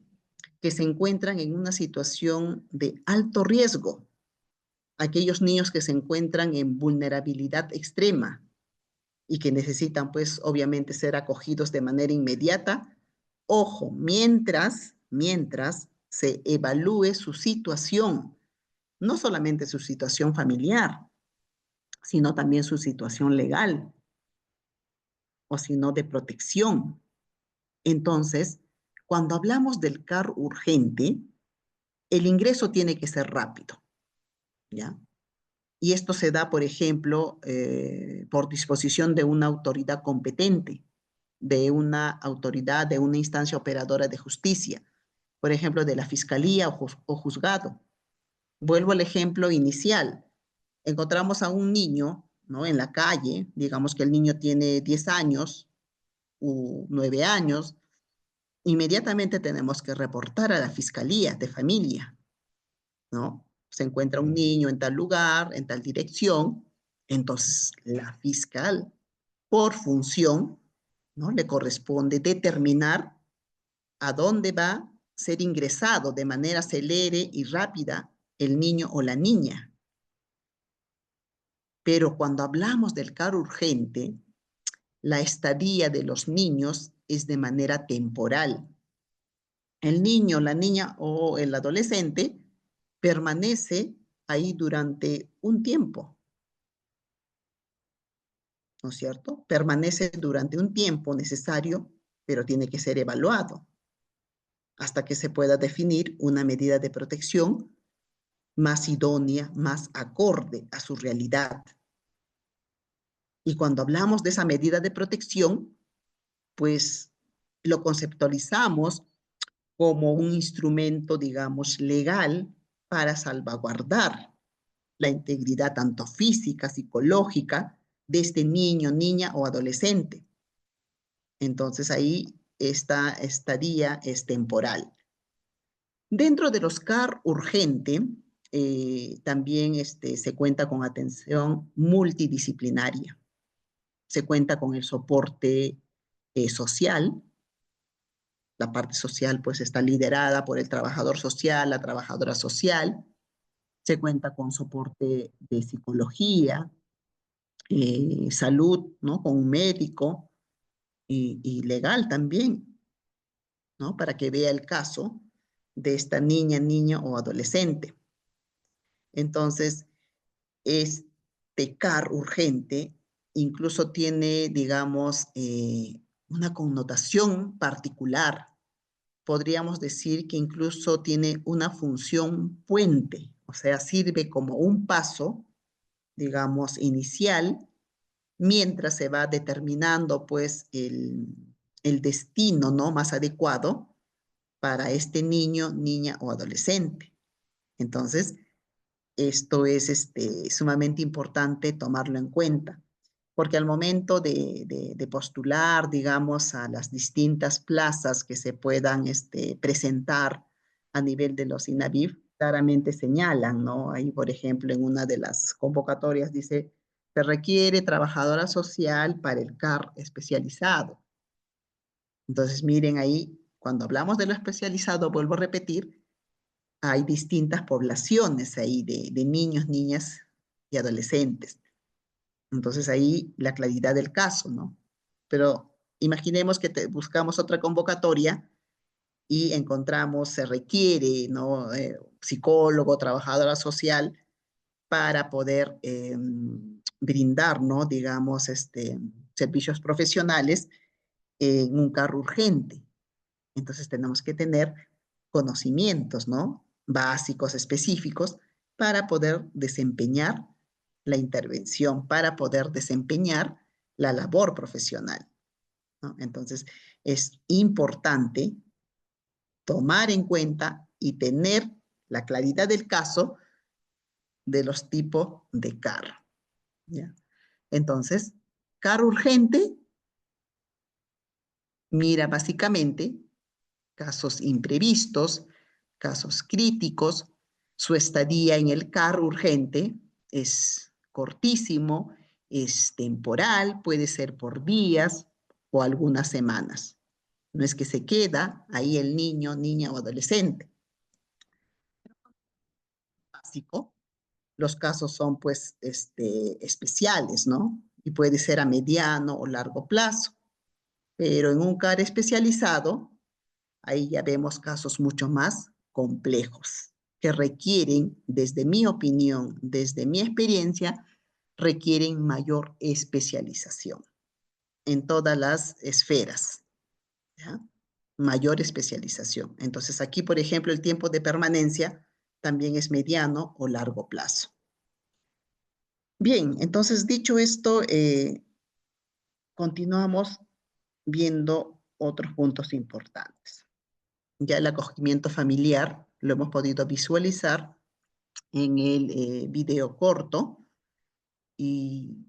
que se encuentran en una situación de alto riesgo, aquellos niños que se encuentran en vulnerabilidad extrema y que necesitan, pues, obviamente ser acogidos de manera inmediata. Ojo, mientras se evalúe su situación, no solamente su situación familiar, sino también su situación legal o sino de protección. Entonces, cuando hablamos del CAR urgente, el ingreso tiene que ser rápido, ¿ya? Y esto se da, por ejemplo, por disposición de una autoridad competente, de una autoridad, de una instancia operadora de justicia, por ejemplo, de la fiscalía o juzgado. Vuelvo al ejemplo inicial. Encontramos a un niño, ¿no?, en la calle, digamos que el niño tiene 10 años u 9 años, inmediatamente tenemos que reportar a la fiscalía de familia, ¿no? Se encuentra un niño en tal lugar, en tal dirección, entonces la fiscal, por función, ¿no?, le corresponde determinar a dónde va a ser ingresado de manera celere y rápida el niño o la niña. Pero cuando hablamos del CAR urgente, la estadía de los niños es de manera temporal. El niño, la niña o el adolescente permanece ahí durante un tiempo, ¿no es cierto? Permanece durante un tiempo necesario, pero tiene que ser evaluado hasta que se pueda definir una medida de protección más idónea, más acorde a su realidad. Y cuando hablamos de esa medida de protección, pues lo conceptualizamos como un instrumento, digamos, legal para salvaguardar la integridad tanto física, psicológica de este niño, niña o adolescente. Entonces ahí esta estadía es temporal. Dentro de los CAR urgente, también se cuenta con atención multidisciplinaria. Se cuenta con el soporte social. La parte social pues está liderada por el trabajador social, la trabajadora social. Se cuenta con soporte de psicología, salud, ¿no? Con un médico y legal también, ¿no? Para que vea el caso de esta niña, niño o adolescente. Entonces, este CAR urgente incluso tiene, digamos, una connotación particular. Podríamos decir que incluso tiene una función puente, o sea, sirve como un paso, digamos, inicial, mientras se va determinando, pues, el destino, ¿no? Más adecuado para este niño, niña o adolescente. Entonces, esto es sumamente importante tomarlo en cuenta, porque al momento de postular, digamos, a las distintas plazas que se puedan presentar a nivel de los INAVIF, claramente señalan, ¿no? Ahí, por ejemplo, en una de las convocatorias dice, se requiere trabajadora social para el CAR especializado. Entonces, miren ahí, cuando hablamos de lo especializado, vuelvo a repetir, hay distintas poblaciones ahí de niños, niñas y adolescentes. Entonces ahí la claridad del caso, ¿no? Pero imaginemos que buscamos otra convocatoria y encontramos, se requiere, ¿no? Psicólogo, trabajadora social para poder brindar, ¿no? Digamos, servicios profesionales en un carro urgente. Entonces tenemos que tener conocimientos, ¿no? Básicos, específicos, para poder desempeñar la intervención, para poder desempeñar la labor profesional, ¿no? Entonces, es importante tomar en cuenta y tener la claridad del caso de los tipos de CAR, ¿ya? Entonces, CAR urgente mira básicamente casos imprevistos, casos críticos. Su estadía en el CAR urgente es cortísimo, es temporal, puede ser por días o algunas semanas. No es que se queda ahí el niño, niña o adolescente. Básico, los casos son pues especiales, ¿no? Y puede ser a mediano o largo plazo. Pero en un CAR especializado, ahí ya vemos casos mucho más complejos que requieren, desde mi opinión, desde mi experiencia, requieren mayor especialización en todas las esferas, ¿ya? Mayor especialización. Entonces aquí, por ejemplo, el tiempo de permanencia también es mediano o largo plazo. Bien, entonces dicho esto, continuamos viendo otros puntos importantes. Ya el acogimiento familiar lo hemos podido visualizar en el video corto, y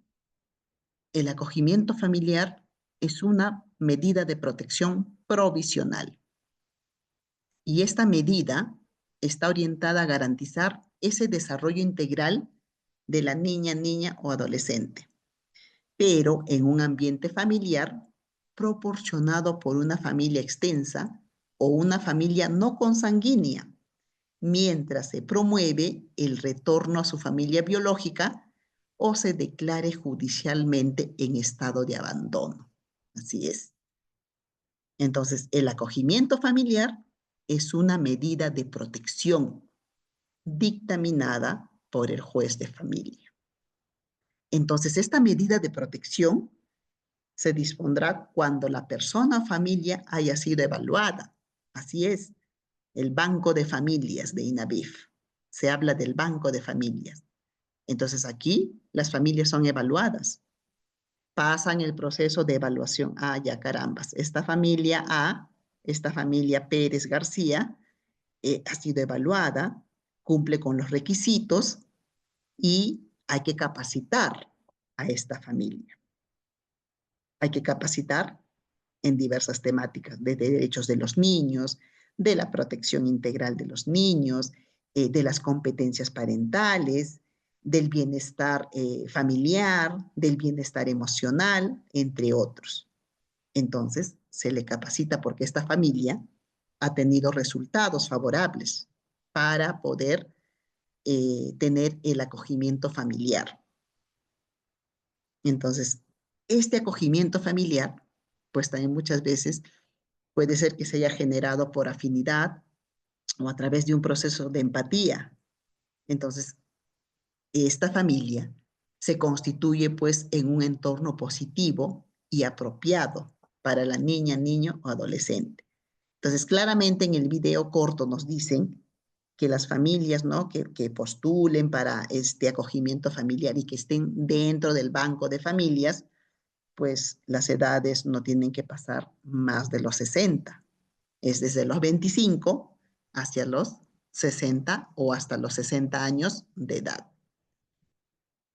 el acogimiento familiar es una medida de protección provisional. Y esta medida está orientada a garantizar ese desarrollo integral de la niña, niña o adolescente, pero en un ambiente familiar proporcionado por una familia extensa o una familia no consanguínea, mientras se promueve el retorno a su familia biológica o se declare judicialmente en estado de abandono. Así es. Entonces, el acogimiento familiar es una medida de protección dictaminada por el juez de familia. Entonces, esta medida de protección se dispondrá cuando la persona o familia haya sido evaluada. Así es, el Banco de Familias de INAVIF. Se habla del Banco de Familias. Entonces, aquí las familias son evaluadas. Pasan el proceso de evaluación. Ah, ya carambas. Esta familia A, esta familia Pérez García, ha sido evaluada, cumple con los requisitos y hay que capacitar a esta familia. Hay que capacitar en diversas temáticas, de derechos de los niños, de la protección integral de los niños, de las competencias parentales, del bienestar familiar, del bienestar emocional, entre otros. Entonces, se le capacita porque esta familia ha tenido resultados favorables para poder tener el acogimiento familiar. Entonces, este acogimiento familiar, pues también muchas veces puede ser que se haya generado por afinidad o a través de un proceso de empatía. Entonces, esta familia se constituye pues en un entorno positivo y apropiado para la niña, niño o adolescente. Entonces, claramente en el video corto nos dicen que las familias, ¿no?, que postulen para este acogimiento familiar y que estén dentro del banco de familias, pues las edades no tienen que pasar más de los 60. Es desde los 25 hacia los 60 o hasta los 60 años de edad.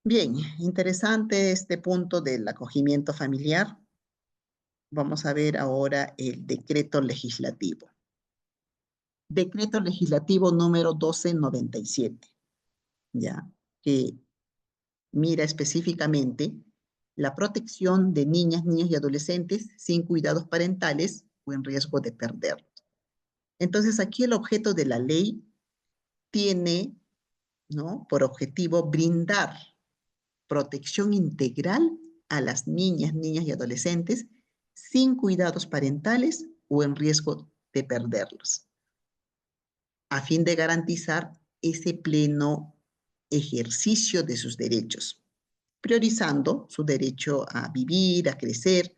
Bien, interesante este punto del acogimiento familiar. Vamos a ver ahora el decreto legislativo. Decreto legislativo número 1297, ¿ya? Que mira específicamente la protección de niñas, niños y adolescentes sin cuidados parentales o en riesgo de perderlos. Entonces, aquí el objeto de la ley tiene, ¿no?, por objetivo brindar protección integral a las niñas, niñas y adolescentes sin cuidados parentales o en riesgo de perderlos, a fin de garantizar ese pleno ejercicio de sus derechos, priorizando su derecho a vivir, a crecer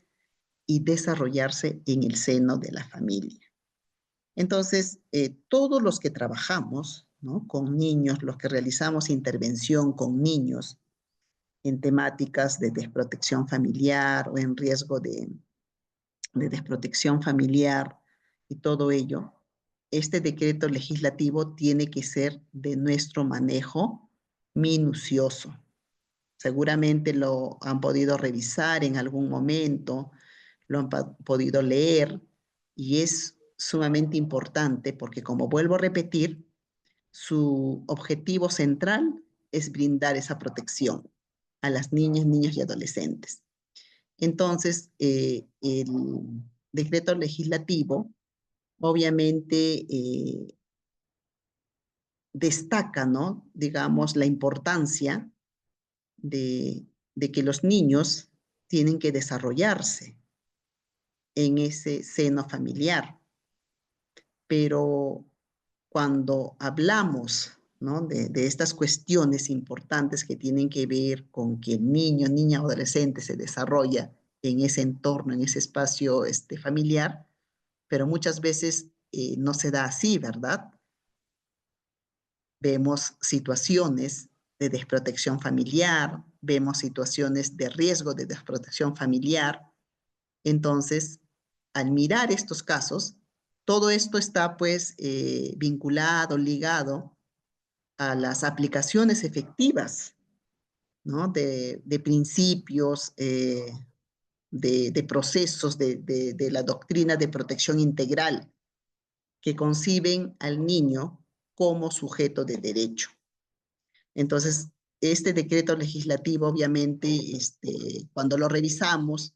y desarrollarse en el seno de la familia. Entonces, todos los que trabajamos, ¿no?, con niños, los que realizamos intervención con niños en temáticas de desprotección familiar o en riesgo de desprotección familiar y todo ello, este decreto legislativo tiene que ser de nuestro manejo minucioso. Seguramente lo han podido revisar en algún momento, lo han podido leer y es sumamente importante porque, como vuelvo a repetir, su objetivo central es brindar esa protección a las niñas, niños y adolescentes. Entonces, el decreto legislativo obviamente destaca, ¿no?, digamos, la importancia de que los niños tienen que desarrollarse en ese seno familiar. Pero cuando hablamos, ¿no?, de estas cuestiones importantes que tienen que ver con que el niño, niña o adolescente se desarrolla en ese entorno, en ese espacio familiar, pero muchas veces no se da así, ¿verdad? Vemos situaciones de desprotección familiar, vemos situaciones de riesgo de desprotección familiar. Entonces, al mirar estos casos, todo esto está pues vinculado, ligado a las aplicaciones efectivas, ¿no?, de principios, de procesos de la doctrina de protección integral que conciben al niño como sujeto de derecho. Entonces, este decreto legislativo, obviamente, cuando lo revisamos,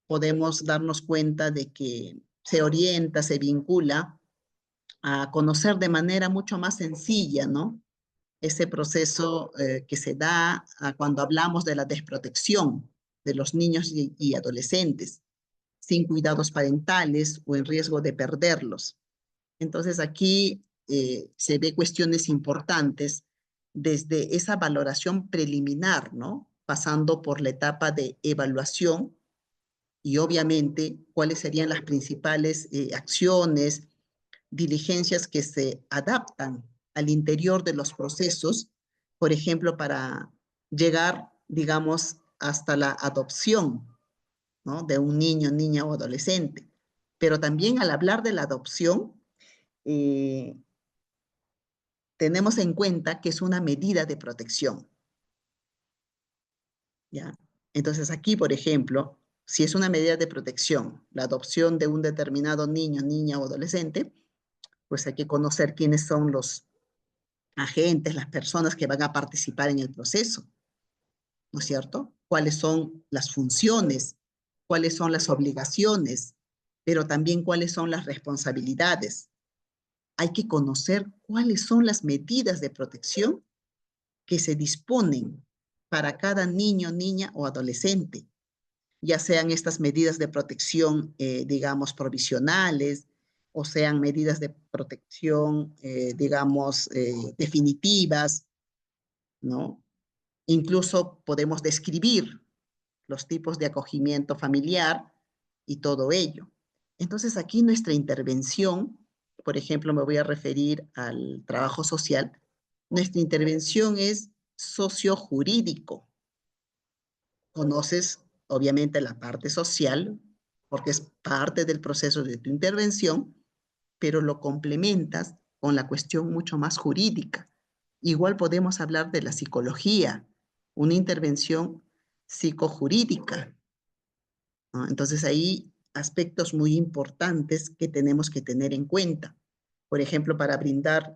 podemos darnos cuenta de que se orienta, se vincula a conocer de manera mucho más sencilla, ¿no?, ese proceso que se da cuando hablamos de la desprotección de los niños y adolescentes, sin cuidados parentales o en riesgo de perderlos. Entonces aquí se ve cuestiones importantes desde esa valoración preliminar, ¿no? Pasando por la etapa de evaluación y obviamente cuáles serían las principales acciones, diligencias que se adaptan al interior de los procesos, por ejemplo, para llegar, digamos, hasta la adopción, ¿no? De un niño, niña o adolescente. Pero también al hablar de la adopción, tenemos en cuenta que es una medida de protección. ¿Ya? Entonces aquí, por ejemplo, si es una medida de protección, la adopción de un determinado niño, niña o adolescente, pues hay que conocer quiénes son los agentes, las personas que van a participar en el proceso, ¿no es cierto? ¿Cuáles son las funciones? ¿Cuáles son las obligaciones? Pero también cuáles son las responsabilidades. Hay que conocer cuáles son las medidas de protección que se disponen para cada niño, niña o adolescente, ya sean estas medidas de protección, digamos, provisionales, o sean medidas de protección, digamos, definitivas, ¿no? Incluso podemos describir los tipos de acogimiento familiar y todo ello. Entonces aquí nuestra intervención, por ejemplo, me voy a referir al trabajo social, nuestra intervención es sociojurídico. Conoces, obviamente, la parte social, porque es parte del proceso de tu intervención, pero lo complementas con la cuestión mucho más jurídica. Igual podemos hablar de la psicología, una intervención psicojurídica, ¿no? Entonces ahí aspectos muy importantes que tenemos que tener en cuenta. Por ejemplo, para brindar,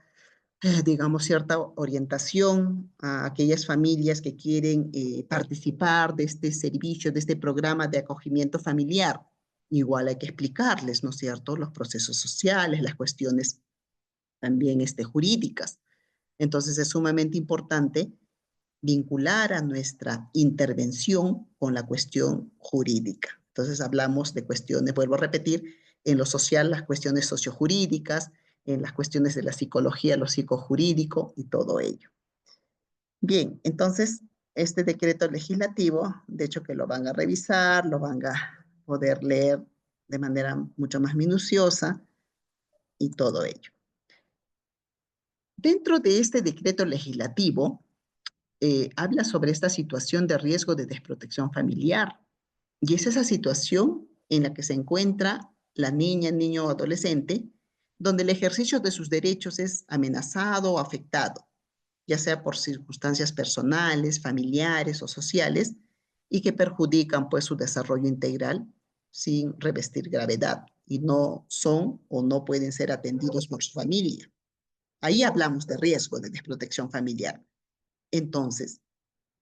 digamos, cierta orientación a aquellas familias que quieren participar de este servicio, de este programa de acogimiento familiar. Igual hay que explicarles, ¿no es cierto?, los procesos sociales, las cuestiones también jurídicas. Entonces es sumamente importante vincular a nuestra intervención con la cuestión jurídica. Entonces hablamos de cuestiones, vuelvo a repetir, en lo social las cuestiones sociojurídicas, en las cuestiones de la psicología, lo psicojurídico y todo ello. Bien, entonces este decreto legislativo, de hecho que lo van a revisar, lo van a poder leer de manera mucho más minuciosa y todo ello. Dentro de este decreto legislativo, habla sobre esta situación de riesgo de desprotección familiar. Y es esa situación en la que se encuentra la niña, niño o adolescente, donde el ejercicio de sus derechos es amenazado o afectado, ya sea por circunstancias personales, familiares o sociales, y que perjudican pues su desarrollo integral sin revestir gravedad y no son o no pueden ser atendidos por su familia. Ahí hablamos de riesgo de desprotección familiar. Entonces,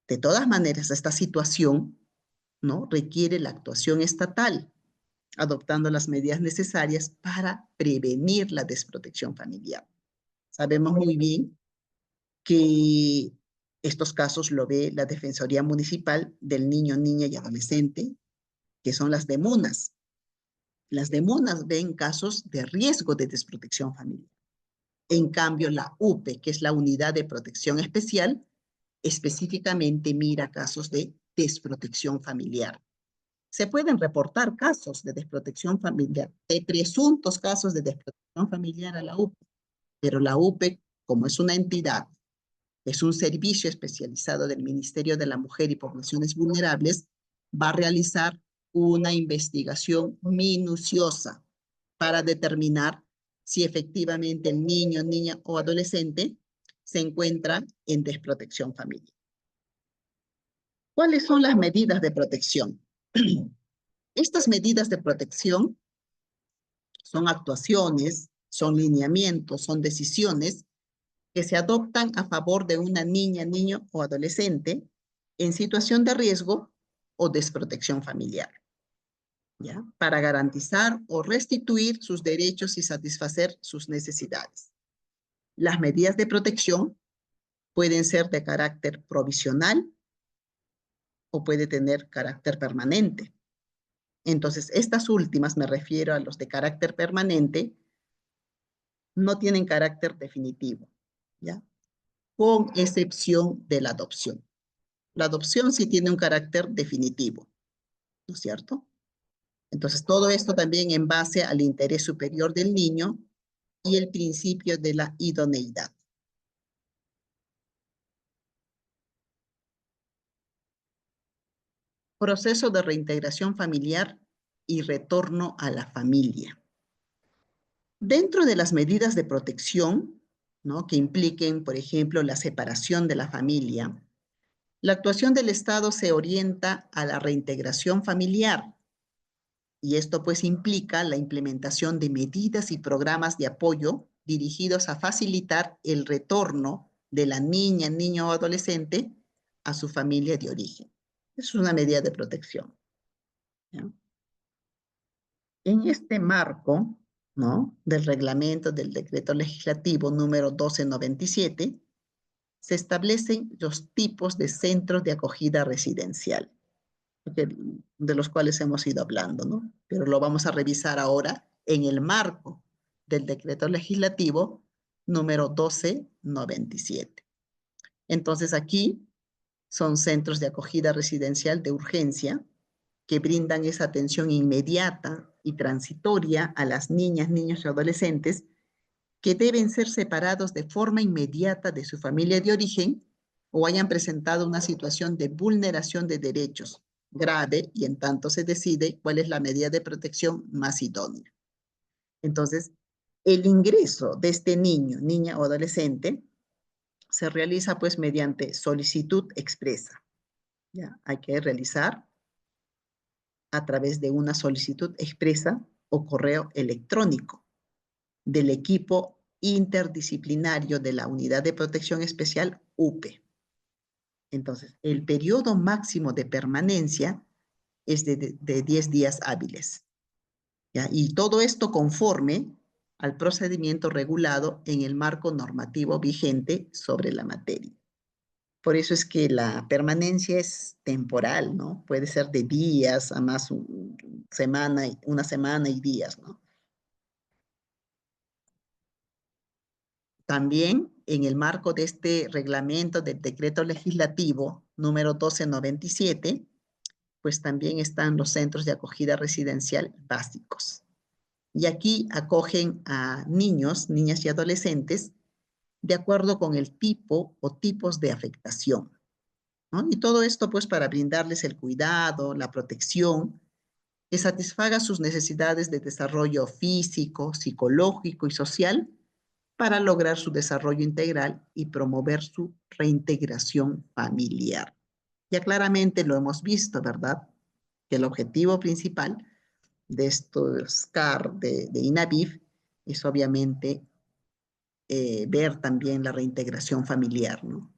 de todas maneras, esta situación, ¿no?, requiere la actuación estatal, adoptando las medidas necesarias para prevenir la desprotección familiar. Sabemos muy bien que estos casos lo ve la Defensoría Municipal del Niño, Niña y Adolescente, que son las DEMUNAS. Las DEMUNAS ven casos de riesgo de desprotección familiar. En cambio, la UPE, que es la Unidad de Protección Especial, específicamente mira casos de desprotección familiar. Se pueden reportar casos de desprotección familiar, de presuntos casos de desprotección familiar a la UPE, pero la UPE, como es una entidad, es un servicio especializado del Ministerio de la Mujer y Poblaciones Vulnerables, va a realizar una investigación minuciosa para determinar si efectivamente el niño, niña o adolescente se encuentra en desprotección familiar. ¿Cuáles son las medidas de protección? Estas medidas de protección son actuaciones, son lineamientos, son decisiones que se adoptan a favor de una niña, niño o adolescente en situación de riesgo o desprotección familiar, ¿ya?, para garantizar o restituir sus derechos y satisfacer sus necesidades. Las medidas de protección pueden ser de carácter provisional o puede tener carácter permanente. Entonces, estas últimas, me refiero a los de carácter permanente, no tienen carácter definitivo, ¿ya? Con excepción de la adopción. La adopción sí tiene un carácter definitivo, ¿no es cierto? Entonces, todo esto también en base al interés superior del niño y el principio de la idoneidad. Proceso de reintegración familiar y retorno a la familia. Dentro de las medidas de protección, ¿no?, que impliquen, por ejemplo, la separación de la familia, la actuación del Estado se orienta a la reintegración familiar, y esto pues implica la implementación de medidas y programas de apoyo dirigidos a facilitar el retorno de la niña, niño o adolescente a su familia de origen. Es una medida de protección, ¿ya? En este marco, ¿no?, del reglamento del decreto legislativo número 1297, se establecen los tipos de centros de acogida residencial, de los cuales hemos ido hablando, ¿no? Pero lo vamos a revisar ahora en el marco del decreto legislativo número 1297. Entonces aquí son centros de acogida residencial de urgencia que brindan esa atención inmediata y transitoria a las niñas, niños y adolescentes que deben ser separados de forma inmediata de su familia de origen o hayan presentado una situación de vulneración de derechos grave, y en tanto se decide cuál es la medida de protección más idónea. Entonces, el ingreso de este niño, niña o adolescente se realiza pues mediante solicitud expresa. ¿Ya? Hay que realizar a través de una solicitud expresa o correo electrónico del equipo interdisciplinario de la Unidad de Protección Especial, UPE. Entonces, el periodo máximo de permanencia es de 10 días hábiles, ¿ya? Y todo esto conforme al procedimiento regulado en el marco normativo vigente sobre la materia. Por eso es que la permanencia es temporal, ¿no? Puede ser de días a más una semana y días, ¿no? También en el marco de este reglamento del decreto legislativo número 1297, pues también están los centros de acogida residencial básicos. Y aquí acogen a niños, niñas y adolescentes de acuerdo con el tipo o tipos de afectación, ¿no? Y todo esto pues para brindarles el cuidado, la protección, que satisfaga sus necesidades de desarrollo físico, psicológico y social para lograr su desarrollo integral y promover su reintegración familiar. Ya claramente lo hemos visto, ¿verdad? Que el objetivo principal de estos CAR de INAVIF es obviamente ver también la reintegración familiar, ¿no?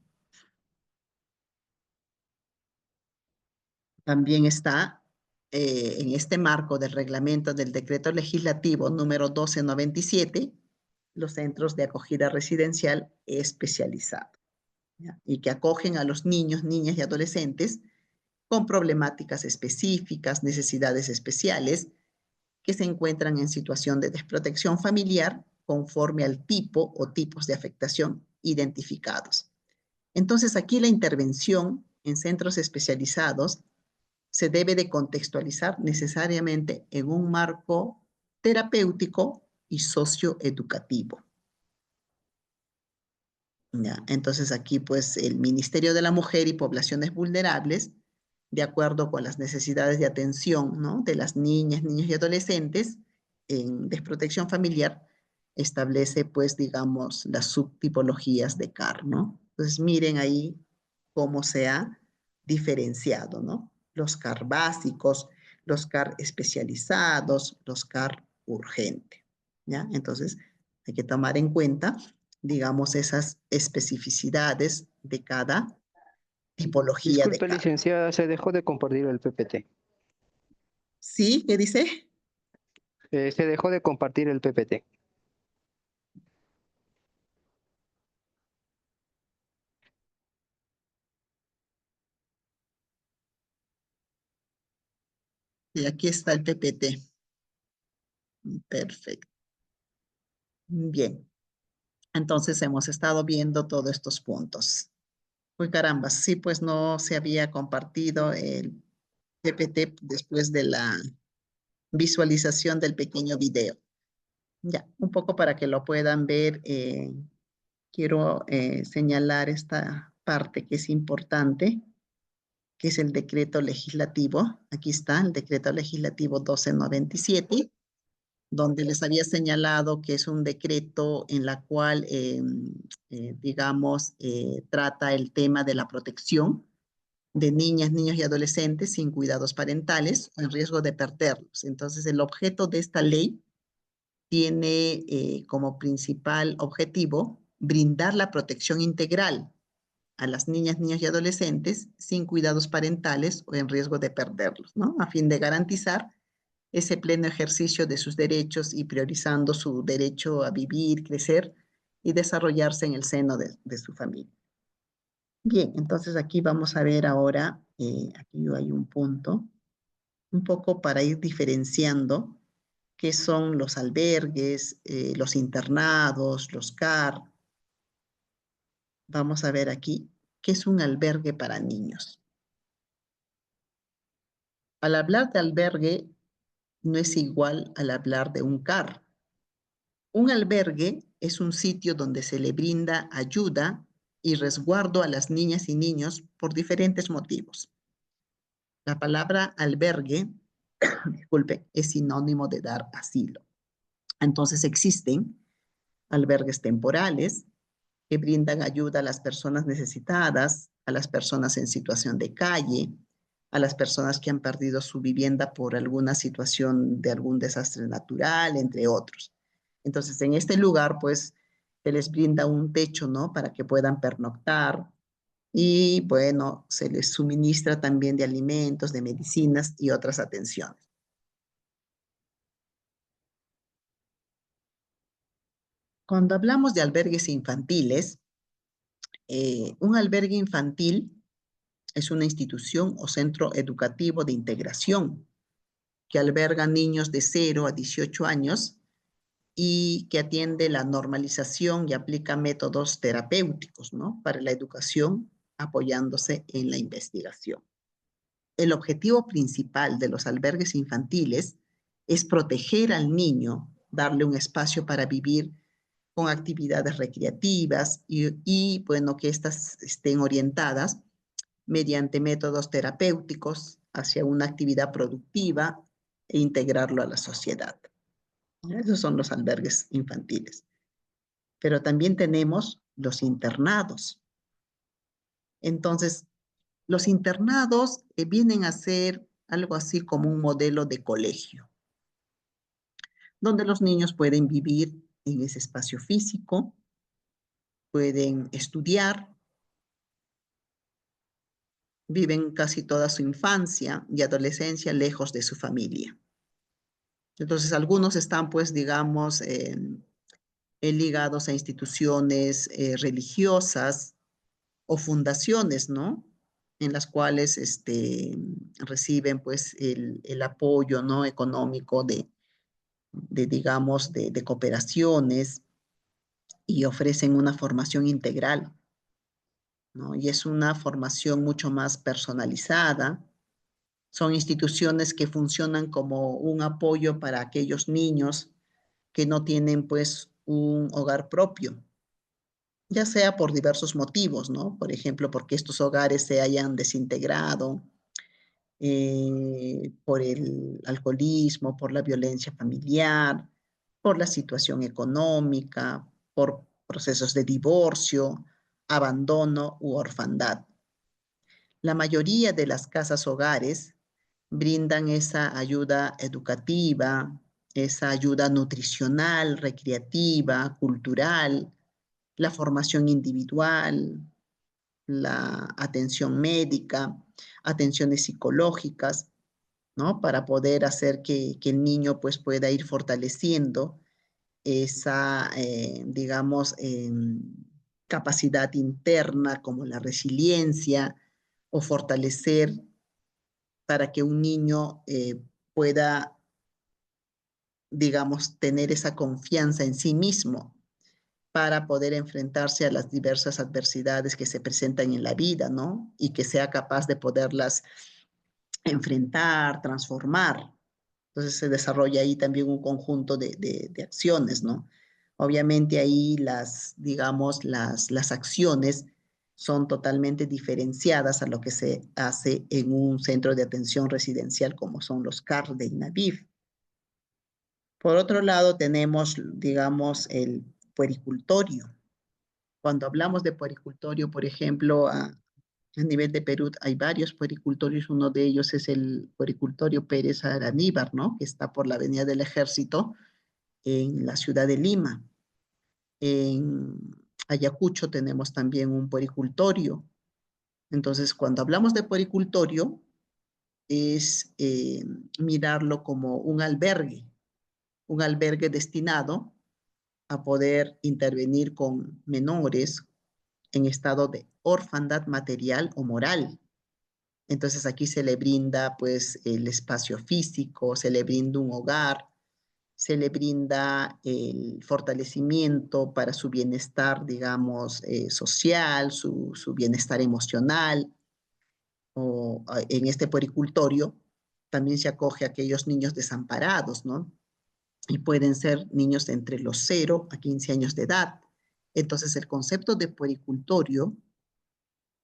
También está en este marco del reglamento del decreto legislativo número 1297, los centros de acogida residencial especializado, ¿ya? Y que acogen a los niños, niñas y adolescentes con problemáticas específicas, necesidades especiales, que se encuentran en situación de desprotección familiar conforme al tipo o tipos de afectación identificados. Entonces, aquí la intervención en centros especializados se debe de contextualizar necesariamente en un marco terapéutico y socioeducativo. ¿Ya? Entonces aquí pues el Ministerio de la Mujer y Poblaciones Vulnerables, de acuerdo con las necesidades de atención, ¿no?, de las niñas, niños y adolescentes en desprotección familiar, establece pues digamos las subtipologías de CAR, ¿no? Entonces miren ahí cómo se ha diferenciado, ¿no? Los CAR básicos, los CAR especializados, los CAR urgente, ¿ya? Entonces hay que tomar en cuenta, digamos, esas especificidades de cada tipología de Disculpe, CAR. licenciada, se dejó de compartir el PPT. ¿Sí? ¿Qué dice? Se dejó de compartir el PPT. Y aquí está el PPT. Perfecto. Bien. Entonces hemos estado viendo todos estos puntos. Uy, caramba, sí, pues no se había compartido el PPT después de la visualización del pequeño video. Ya, un poco para que lo puedan ver, quiero señalar esta parte que es importante, que es el decreto legislativo. Aquí está el decreto legislativo 1297, donde les había señalado que es un decreto en la cual, digamos, trata el tema de la protección de niñas, niños y adolescentes sin cuidados parentales o en riesgo de perderlos. Entonces, el objeto de esta ley tiene como principal objetivo brindar la protección integral a las niñas, niños y adolescentes sin cuidados parentales o en riesgo de perderlos, ¿no? A fin de garantizar ese pleno ejercicio de sus derechos y priorizando su derecho a vivir, crecer y desarrollarse en el seno de su familia. Bien, entonces aquí vamos a ver ahora, aquí hay un punto, un poco para ir diferenciando qué son los albergues, los internados, los CAR. Vamos a ver aquí qué es un albergue para niños. Al hablar de albergue, no es igual al hablar de un CAR. Un albergue es un sitio donde se le brinda ayuda y resguardo a las niñas y niños por diferentes motivos. La palabra albergue, disculpe, es sinónimo de dar asilo. Entonces existen albergues temporales que brindan ayuda a las personas necesitadas, a las personas en situación de calle, a las personas que han perdido su vivienda por alguna situación de algún desastre natural, entre otros. Entonces, en este lugar, pues, se les brinda un techo, ¿no? Para que puedan pernoctar y, bueno, se les suministra también de alimentos, de medicinas y otras atenciones. Cuando hablamos de albergues infantiles, un albergue infantil es una institución o centro educativo de integración que alberga niños de 0 a 18 años y que atiende la normalización y aplica métodos terapéuticos, ¿no? Para la educación, apoyándose en la investigación. El objetivo principal de los albergues infantiles es proteger al niño, darle un espacio para vivir con actividades recreativas y bueno, que éstas estén orientadas mediante métodos terapéuticos hacia una actividad productiva e integrarlo a la sociedad. Esos son los albergues infantiles. Pero también tenemos los internados. Entonces, los internados vienen a ser algo así como un modelo de colegio, donde los niños pueden vivir en ese espacio físico, pueden estudiar, viven casi toda su infancia y adolescencia lejos de su familia. Entonces, algunos están, pues, digamos, ligados a instituciones religiosas o fundaciones, ¿no? En las cuales reciben, pues, el apoyo, ¿no? Económico digamos, de cooperaciones y ofrecen una formación integral, ¿no? Y es una formación mucho más personalizada. Son instituciones que funcionan como un apoyo para aquellos niños que no tienen, pues, un hogar propio, ya sea por diversos motivos, ¿no? Por ejemplo, porque estos hogares se hayan desintegrado, por el alcoholismo, por la violencia familiar, por la situación económica, por procesos de divorcio, abandono u orfandad. La mayoría de las casas hogares brindan esa ayuda educativa, esa ayuda nutricional, recreativa, cultural, la formación individual, la atención médica, atenciones psicológicas, ¿no? Para poder hacer que el niño pues pueda ir fortaleciendo esa, digamos, capacidad interna como la resiliencia o fortalecer para que un niño pueda, digamos, tener esa confianza en sí mismo para poder enfrentarse a las diversas adversidades que se presentan en la vida, ¿no? Y que sea capaz de poderlas enfrentar, transformar. Entonces se desarrolla ahí también un conjunto de acciones, ¿no? Obviamente ahí digamos, las acciones son totalmente diferenciadas a lo que se hace en un centro de atención residencial como son los CAR de INAVIF. Por otro lado, tenemos, digamos, el puericultorio. Cuando hablamos de puericultorio, por ejemplo, a nivel de Perú hay varios puericultorios. Uno de ellos es el puericultorio Pérez Araníbar, ¿no? Que está por la Avenida del Ejército en la ciudad de Lima. En Ayacucho tenemos también un puericultorio. Entonces, cuando hablamos de puericultorio, es mirarlo como un albergue destinado a poder intervenir con menores en estado de orfandad material o moral. Entonces aquí se le brinda pues el espacio físico, se le brinda un hogar, se le brinda el fortalecimiento para su bienestar, digamos, social, su bienestar emocional. O en este puericultorio también se acoge a aquellos niños desamparados, ¿no? Y pueden ser niños entre los 0 a 15 años de edad. Entonces el concepto de puericultorio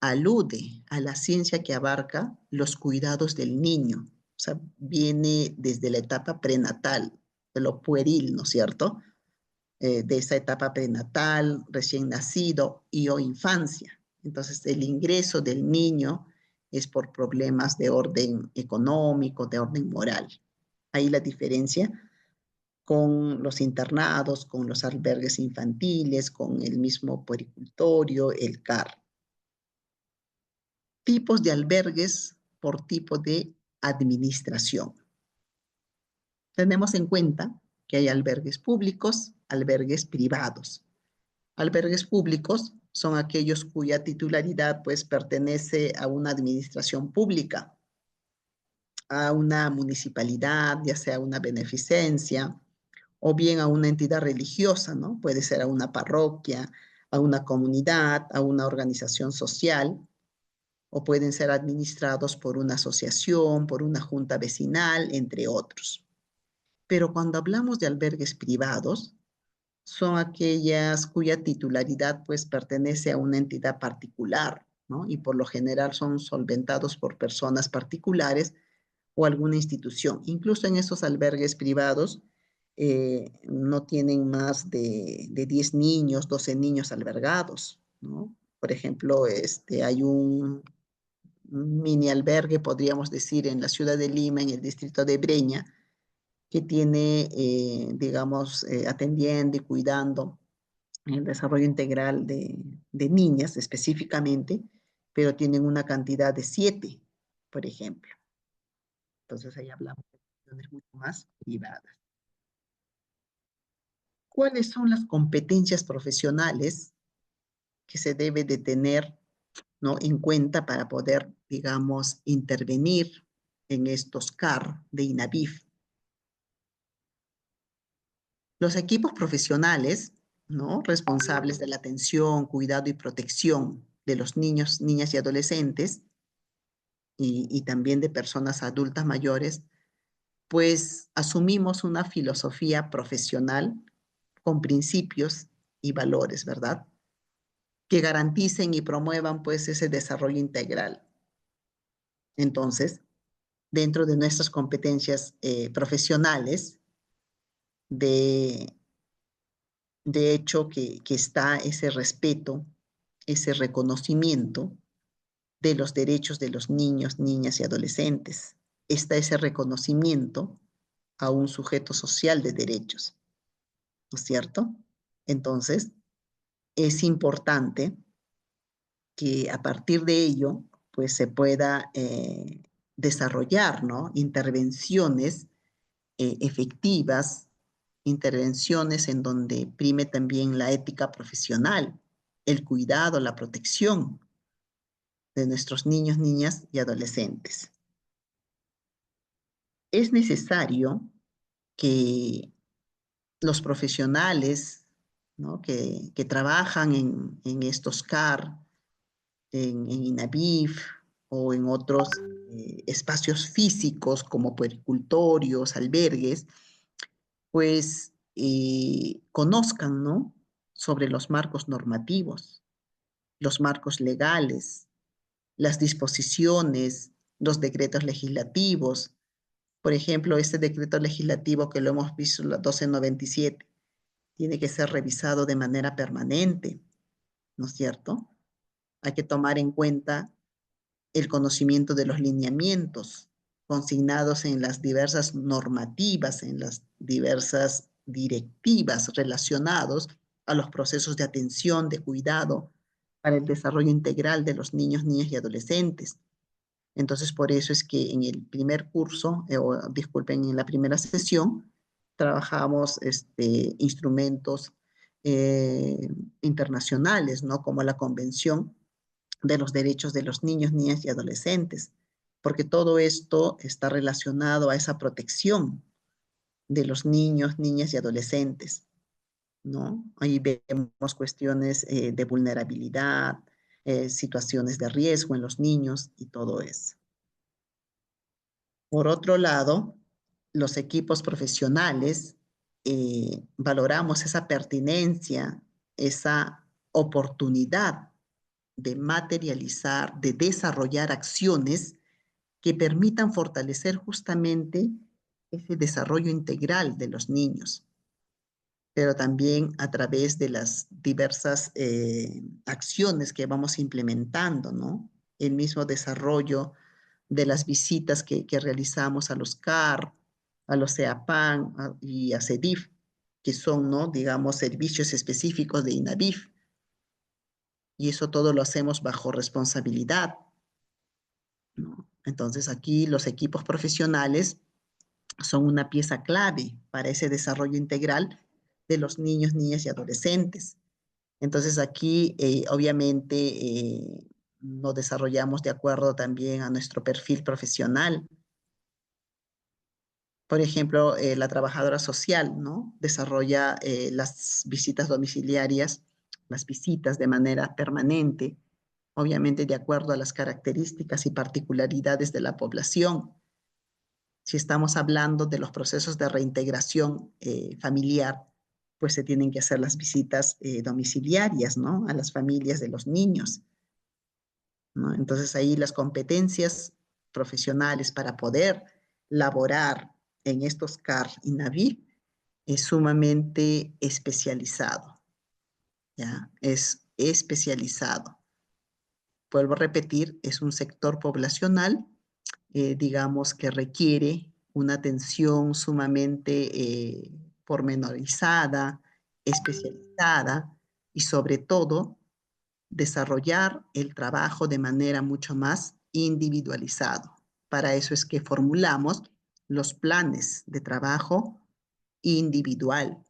alude a la ciencia que abarca los cuidados del niño. O sea, viene desde la etapa prenatal, de lo pueril, ¿no es cierto? De esa etapa prenatal, recién nacido y o infancia. Entonces, el ingreso del niño es por problemas de orden económico, de orden moral. Ahí la diferencia con los internados, con los albergues infantiles, con el mismo puericultorio, el CAR. Tipos de albergues por tipo de administración. Tenemos en cuenta que hay albergues públicos, albergues privados. Albergues públicos son aquellos cuya titularidad pues pertenece a una administración pública, a una municipalidad, ya sea una beneficencia, o bien a una entidad religiosa, ¿no? Puede ser a una parroquia, a una comunidad, a una organización social, o pueden ser administrados por una asociación, por una junta vecinal, entre otros. Pero cuando hablamos de albergues privados, son aquellas cuya titularidad pues pertenece a una entidad particular, ¿no? Y por lo general son solventados por personas particulares o alguna institución. Incluso en esos albergues privados no tienen más de 10 niños, 12 niños albergados, ¿no? Por ejemplo, hay un mini albergue, podríamos decir, en la ciudad de Lima, en el distrito de Breña, que tiene, digamos, atendiendo y cuidando el desarrollo integral de niñas específicamente, pero tienen una cantidad de 7, por ejemplo. Entonces ahí hablamos de cuestiones mucho más privadas. ¿Cuáles son las competencias profesionales que se debe de tener, ¿no?, en cuenta para poder, digamos, intervenir en estos CAR de INAVIF? Los equipos profesionales, ¿no?, responsables de la atención, cuidado y protección de los niños, niñas y adolescentes, y también de personas adultas mayores, pues asumimos una filosofía profesional con principios y valores, ¿verdad?, que garanticen y promuevan pues ese desarrollo integral. Entonces, dentro de nuestras competencias profesionales, de hecho que está ese respeto, ese reconocimiento de los derechos de los niños, niñas y adolescentes. Está ese reconocimiento a un sujeto social de derechos, ¿no es cierto? Entonces, es importante que a partir de ello, pues se pueda desarrollar, ¿no?, intervenciones efectivas, intervenciones en donde prime también la ética profesional, el cuidado, la protección de nuestros niños, niñas y adolescentes. es necesario que los profesionales, ¿no?, que trabajan en estos CAR, en INAVIF o en otros espacios físicos como puericultorios, albergues, pues conozcan, ¿no?, sobre los marcos normativos, los marcos legales, las disposiciones, los decretos legislativos. Por ejemplo, este decreto legislativo que lo hemos visto, la 1297, tiene que ser revisado de manera permanente, ¿no es cierto? Hay que tomar en cuenta el conocimiento de los lineamientos consignados en las diversas normativas, en las diversas directivas relacionados a los procesos de atención, de cuidado para el desarrollo integral de los niños, niñas y adolescentes. Entonces, por eso es que en el primer curso, disculpen, en la primera sesión, trabajamos instrumentos internacionales, ¿no?, como la Convención de los Derechos de los Niños, Niñas y Adolescentes, porque todo esto está relacionado a esa protección de los niños, niñas y adolescentes, ¿no? Ahí vemos cuestiones de vulnerabilidad, situaciones de riesgo en los niños y todo eso. Por otro lado, los equipos profesionales valoramos esa pertinencia, esa oportunidad de materializar, de desarrollar acciones que permitan fortalecer justamente ese desarrollo integral de los niños, pero también a través de las diversas acciones que vamos implementando, ¿no? El mismo desarrollo de las visitas que realizamos a los CAR, a los CEAPAN y a CEDIF, que son, ¿no?, digamos, servicios específicos de INAVIF. Y eso todo lo hacemos bajo responsabilidad, ¿no? Entonces aquí los equipos profesionales son una pieza clave para ese desarrollo integral de los niños, niñas y adolescentes. Entonces aquí obviamente nos desarrollamos de acuerdo también a nuestro perfil profesional. Por ejemplo, la trabajadora social, ¿no?, desarrolla las visitas domiciliarias, las visitas de manera permanente, obviamente de acuerdo a las características y particularidades de la población. Si estamos hablando de los procesos de reintegración familiar, pues se tienen que hacer las visitas domiciliarias, ¿no?, a las familias de los niños, ¿no? Entonces ahí las competencias profesionales para poder laborar en estos CAR y NAVIF es sumamente especializado, ¿ya? Es especializado. Vuelvo a repetir, es un sector poblacional, digamos, que requiere una atención sumamente pormenorizada, especializada y sobre todo desarrollar el trabajo de manera mucho más individualizado. Para eso es que formulamos los planes de trabajo individual,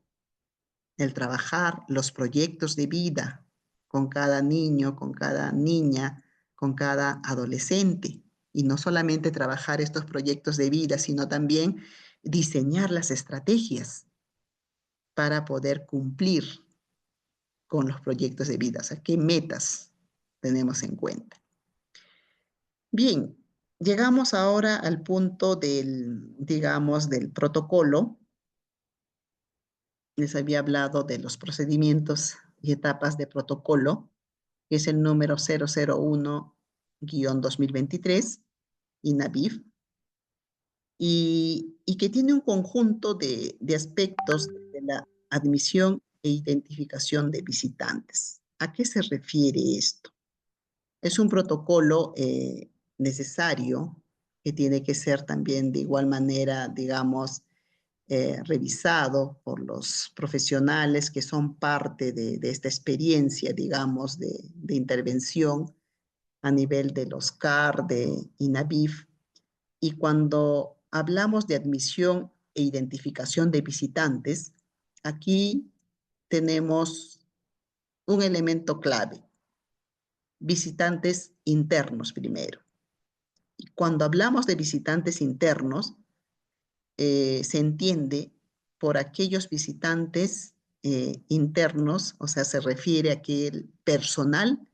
el trabajar los proyectos de vida con cada niño, con cada niña, con cada adolescente. Y no solamente trabajar estos proyectos de vida, sino también diseñar las estrategias para poder cumplir con los proyectos de vida. O sea, ¿qué metas tenemos en cuenta? Bien, llegamos ahora al punto del, digamos, del protocolo. Les había hablado de los procedimientos y etapas de protocolo, que es el número 001-2023, INAVIF, y que tiene un conjunto de aspectos de la admisión e identificación de visitantes. ¿A qué se refiere esto? Es un protocolo necesario que tiene que ser también de igual manera, digamos, revisado por los profesionales que son parte de esta experiencia, digamos, de intervención a nivel de los CAR, de INAVIF. Y cuando hablamos de admisión e identificación de visitantes, aquí tenemos un elemento clave: visitantes internos primero. Y cuando hablamos de visitantes internos, se entiende por aquellos visitantes internos, o sea, se refiere a aquel personal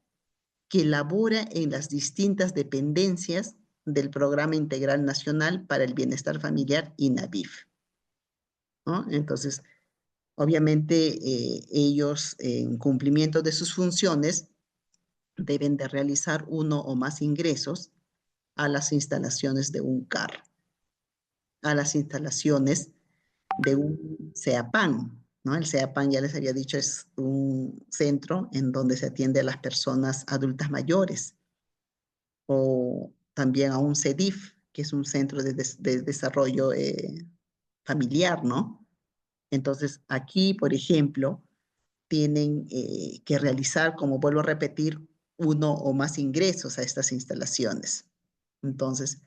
que labora en las distintas dependencias del Programa Integral Nacional para el Bienestar Familiar, INABIF, ¿no? Entonces, obviamente, ellos, en cumplimiento de sus funciones, deben de realizar uno o más ingresos a las instalaciones de un CAR, a las instalaciones de un CEAPAN, ¿no? El CEAPAN, ya les había dicho, es un centro en donde se atiende a las personas adultas mayores, o también a un CEDIF, que es un centro de desarrollo familiar, ¿no? Entonces, aquí, por ejemplo, tienen que realizar, como vuelvo a repetir, uno o más ingresos a estas instalaciones. Entonces,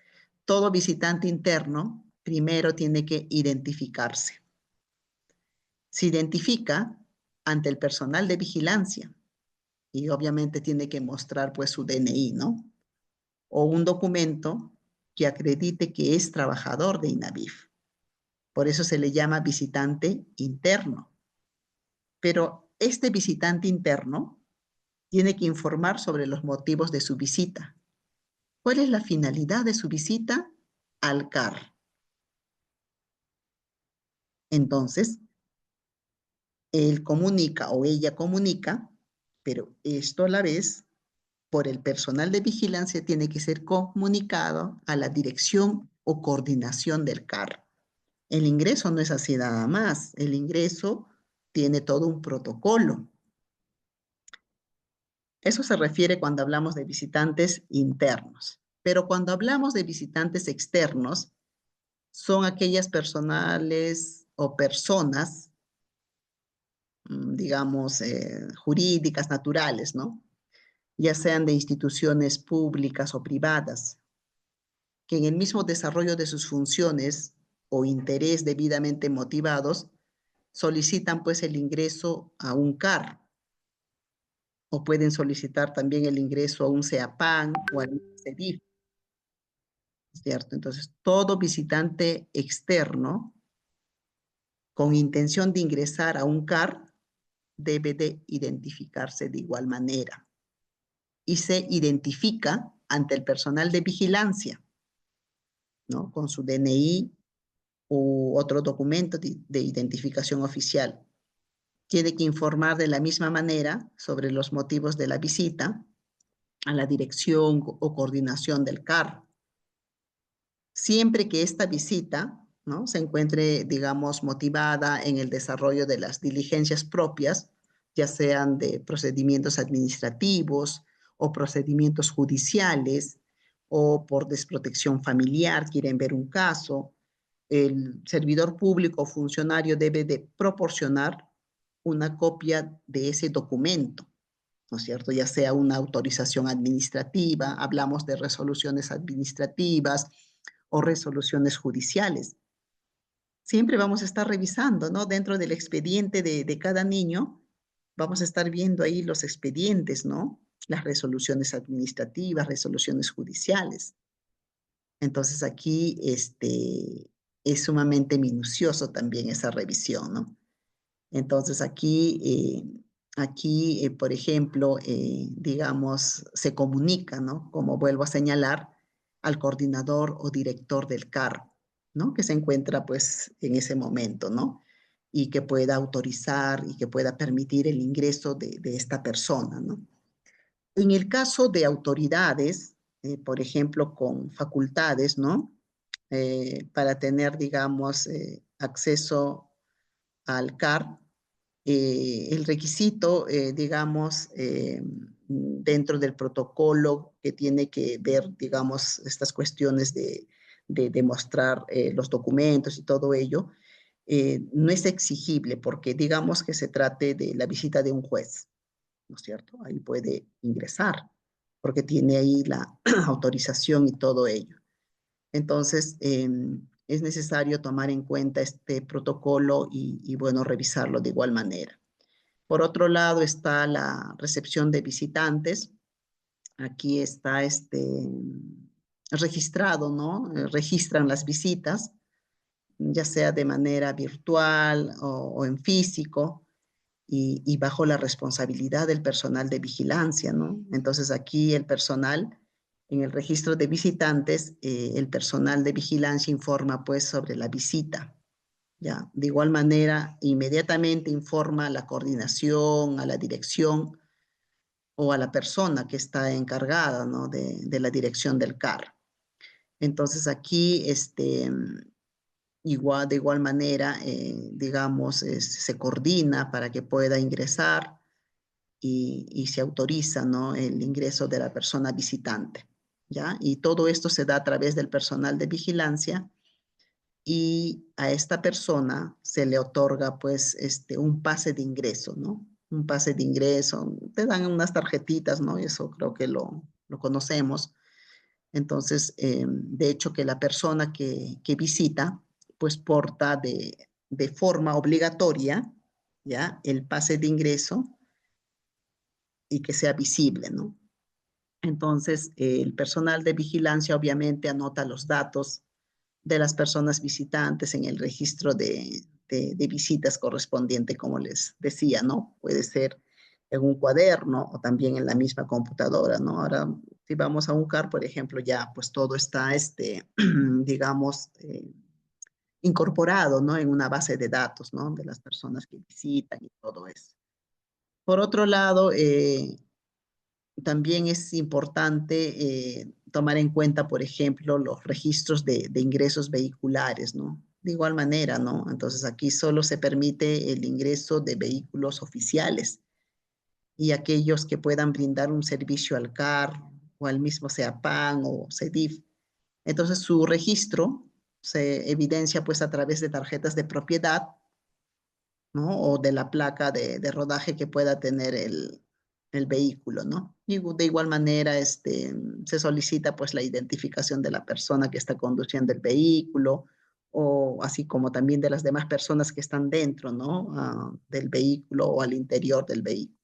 todo visitante interno primero tiene que identificarse. Se identifica ante el personal de vigilancia y obviamente tiene que mostrar pues su DNI, ¿no? O un documento que acredite que es trabajador de INABIF. Por eso se le llama visitante interno. Pero este visitante interno tiene que informar sobre los motivos de su visita. ¿Cuál es la finalidad de su visita al CAR? Entonces, él comunica o ella comunica, pero esto a la vez, por el personal de vigilancia, tiene que ser comunicado a la dirección o coordinación del CAR. El ingreso no es así nada más. El ingreso tiene todo un protocolo. Eso se refiere cuando hablamos de visitantes internos. Pero cuando hablamos de visitantes externos, son aquellas personales o personas, digamos, jurídicas, naturales, ¿no? Ya sean de instituciones públicas o privadas, que en el mismo desarrollo de sus funciones o interés debidamente motivados, solicitan pues el ingreso a un CAR, o pueden solicitar también el ingreso a un CEAPAN o a un CEDIF, ¿cierto? Entonces, todo visitante externo con intención de ingresar a un CAR debe de identificarse de igual manera y se identifica ante el personal de vigilancia, ¿no? Con su DNI u otro documento de identificación oficial. Tiene que informar de la misma manera sobre los motivos de la visita a la dirección o coordinación del CAR. Siempre que esta visita, ¿no?, se encuentre, digamos, motivada en el desarrollo de las diligencias propias, ya sean de procedimientos administrativos o procedimientos judiciales, o por desprotección familiar, quieren ver un caso, el servidor público o funcionario debe de proporcionar una copia de ese documento, ¿no es cierto? Ya sea una autorización administrativa, hablamos de resoluciones administrativas o resoluciones judiciales. Siempre vamos a estar revisando, ¿no? Dentro del expediente de cada niño, vamos a estar viendo ahí los expedientes, ¿no? Las resoluciones administrativas, resoluciones judiciales. Entonces aquí es sumamente minucioso también esa revisión, ¿no? Entonces aquí, por ejemplo, digamos, se comunica, ¿no? Como vuelvo a señalar, al coordinador o director del CAR, ¿no? Que se encuentra pues en ese momento, ¿no? Y que pueda autorizar y que pueda permitir el ingreso de esta persona, ¿no? En el caso de autoridades, por ejemplo, con facultades, ¿no? Para tener, digamos, acceso al CAR, el requisito, digamos, dentro del protocolo que tiene que ver, digamos, estas cuestiones de demostrar los documentos y todo ello, no es exigible porque digamos que se trate de la visita de un juez, ¿no es cierto? Ahí puede ingresar porque tiene ahí la autorización y todo ello. Entonces, es necesario tomar en cuenta este protocolo y, bueno, revisarlo de igual manera. Por otro lado está la recepción de visitantes. Aquí está registrado, ¿no? Registran las visitas ya sea de manera virtual o en físico, y bajo la responsabilidad del personal de vigilancia, ¿no? Entonces aquí el personal, en el registro de visitantes, el personal de vigilancia informa pues sobre la visita, ¿ya? De igual manera, inmediatamente informa a la coordinación, a la dirección o a la persona que está encargada, ¿no? de la dirección del CAR. Entonces aquí, de igual manera, digamos, se coordina para que pueda ingresar y se autoriza, ¿no? el ingreso de la persona visitante, ¿ya? Y todo esto se da a través del personal de vigilancia y a esta persona se le otorga, pues, un pase de ingreso, ¿no? Un pase de ingreso, te dan unas tarjetitas, ¿no? Y eso creo que lo conocemos. Entonces, de hecho, que la persona que visita, pues porta de forma obligatoria, ¿ya? El pase de ingreso y que sea visible, ¿no? Entonces, el personal de vigilancia obviamente anota los datos de las personas visitantes en el registro de visitas correspondiente, como les decía, ¿no? Puede ser en un cuaderno o también en la misma computadora, ¿no? Ahora, si vamos a un CAR, por ejemplo, ya pues todo está, digamos, incorporado, ¿no? En una base de datos, ¿no? De las personas que visitan y todo eso. Por otro lado, también es importante tomar en cuenta, por ejemplo, los registros de ingresos vehiculares, ¿no? De igual manera, ¿no? Entonces aquí solo se permite el ingreso de vehículos oficiales y aquellos que puedan brindar un servicio al CAR o al mismo SEAPAN o CEDIF. Entonces su registro se evidencia pues a través de tarjetas de propiedad, ¿no? O de la placa de rodaje que pueda tener el vehículo, ¿no? Y de igual manera, se solicita pues la identificación de la persona que está conduciendo el vehículo, o así como también de las demás personas que están dentro, ¿no? Del vehículo o al interior del vehículo.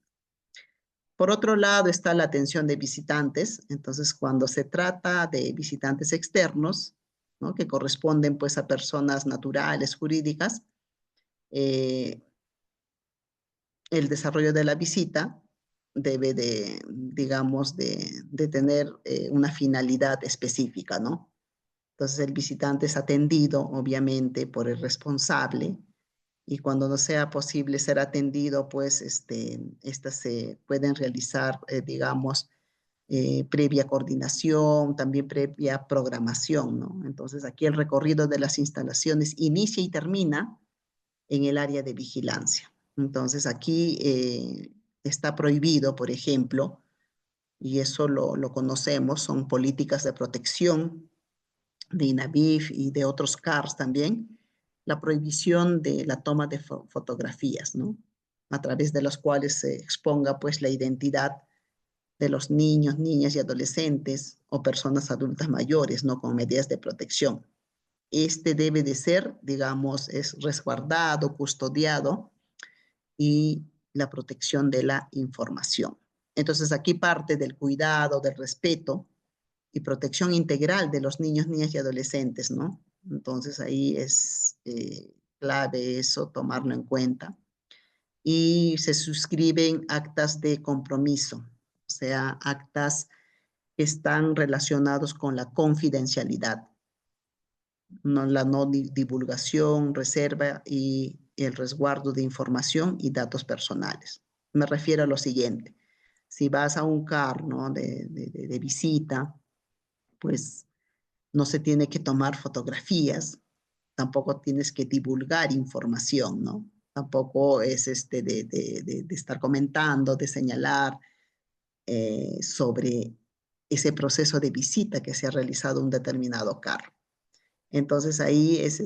Por otro lado está la atención de visitantes. Entonces, cuando se trata de visitantes externos, ¿no? Que corresponden pues a personas naturales, jurídicas, el desarrollo de la visita debe de, digamos, de tener una finalidad específica, ¿no? Entonces el visitante es atendido, obviamente, por el responsable, y cuando no sea posible ser atendido, pues estas se pueden realizar, digamos, previa coordinación, también previa programación, ¿no? Entonces aquí el recorrido de las instalaciones inicia y termina en el área de vigilancia. Entonces aquí está prohibido, por ejemplo, y eso lo conocemos, son políticas de protección de INAVIF y de otros CARs también, la prohibición de la toma de fotografías, ¿no? A través de las cuales se exponga pues la identidad de los niños, niñas y adolescentes o personas adultas mayores, ¿no? Con medidas de protección. Debe de ser, digamos, es resguardado, custodiado, y la protección de la información. Entonces aquí parte del cuidado, del respeto y protección integral de los niños, niñas y adolescentes, ¿no? Entonces ahí es clave eso, tomarlo en cuenta. Y se suscriben actas de compromiso, o sea, actas que están relacionados con la confidencialidad, no, la no divulgación, reserva y el resguardo de información y datos personales. Me refiero a lo siguiente: si vas a un CAR, ¿no? de visita, pues no se tiene que tomar fotografías, tampoco tienes que divulgar información, ¿no? Tampoco es de estar comentando, de señalar sobre ese proceso de visita que se ha realizado un determinado CAR. Entonces ahí es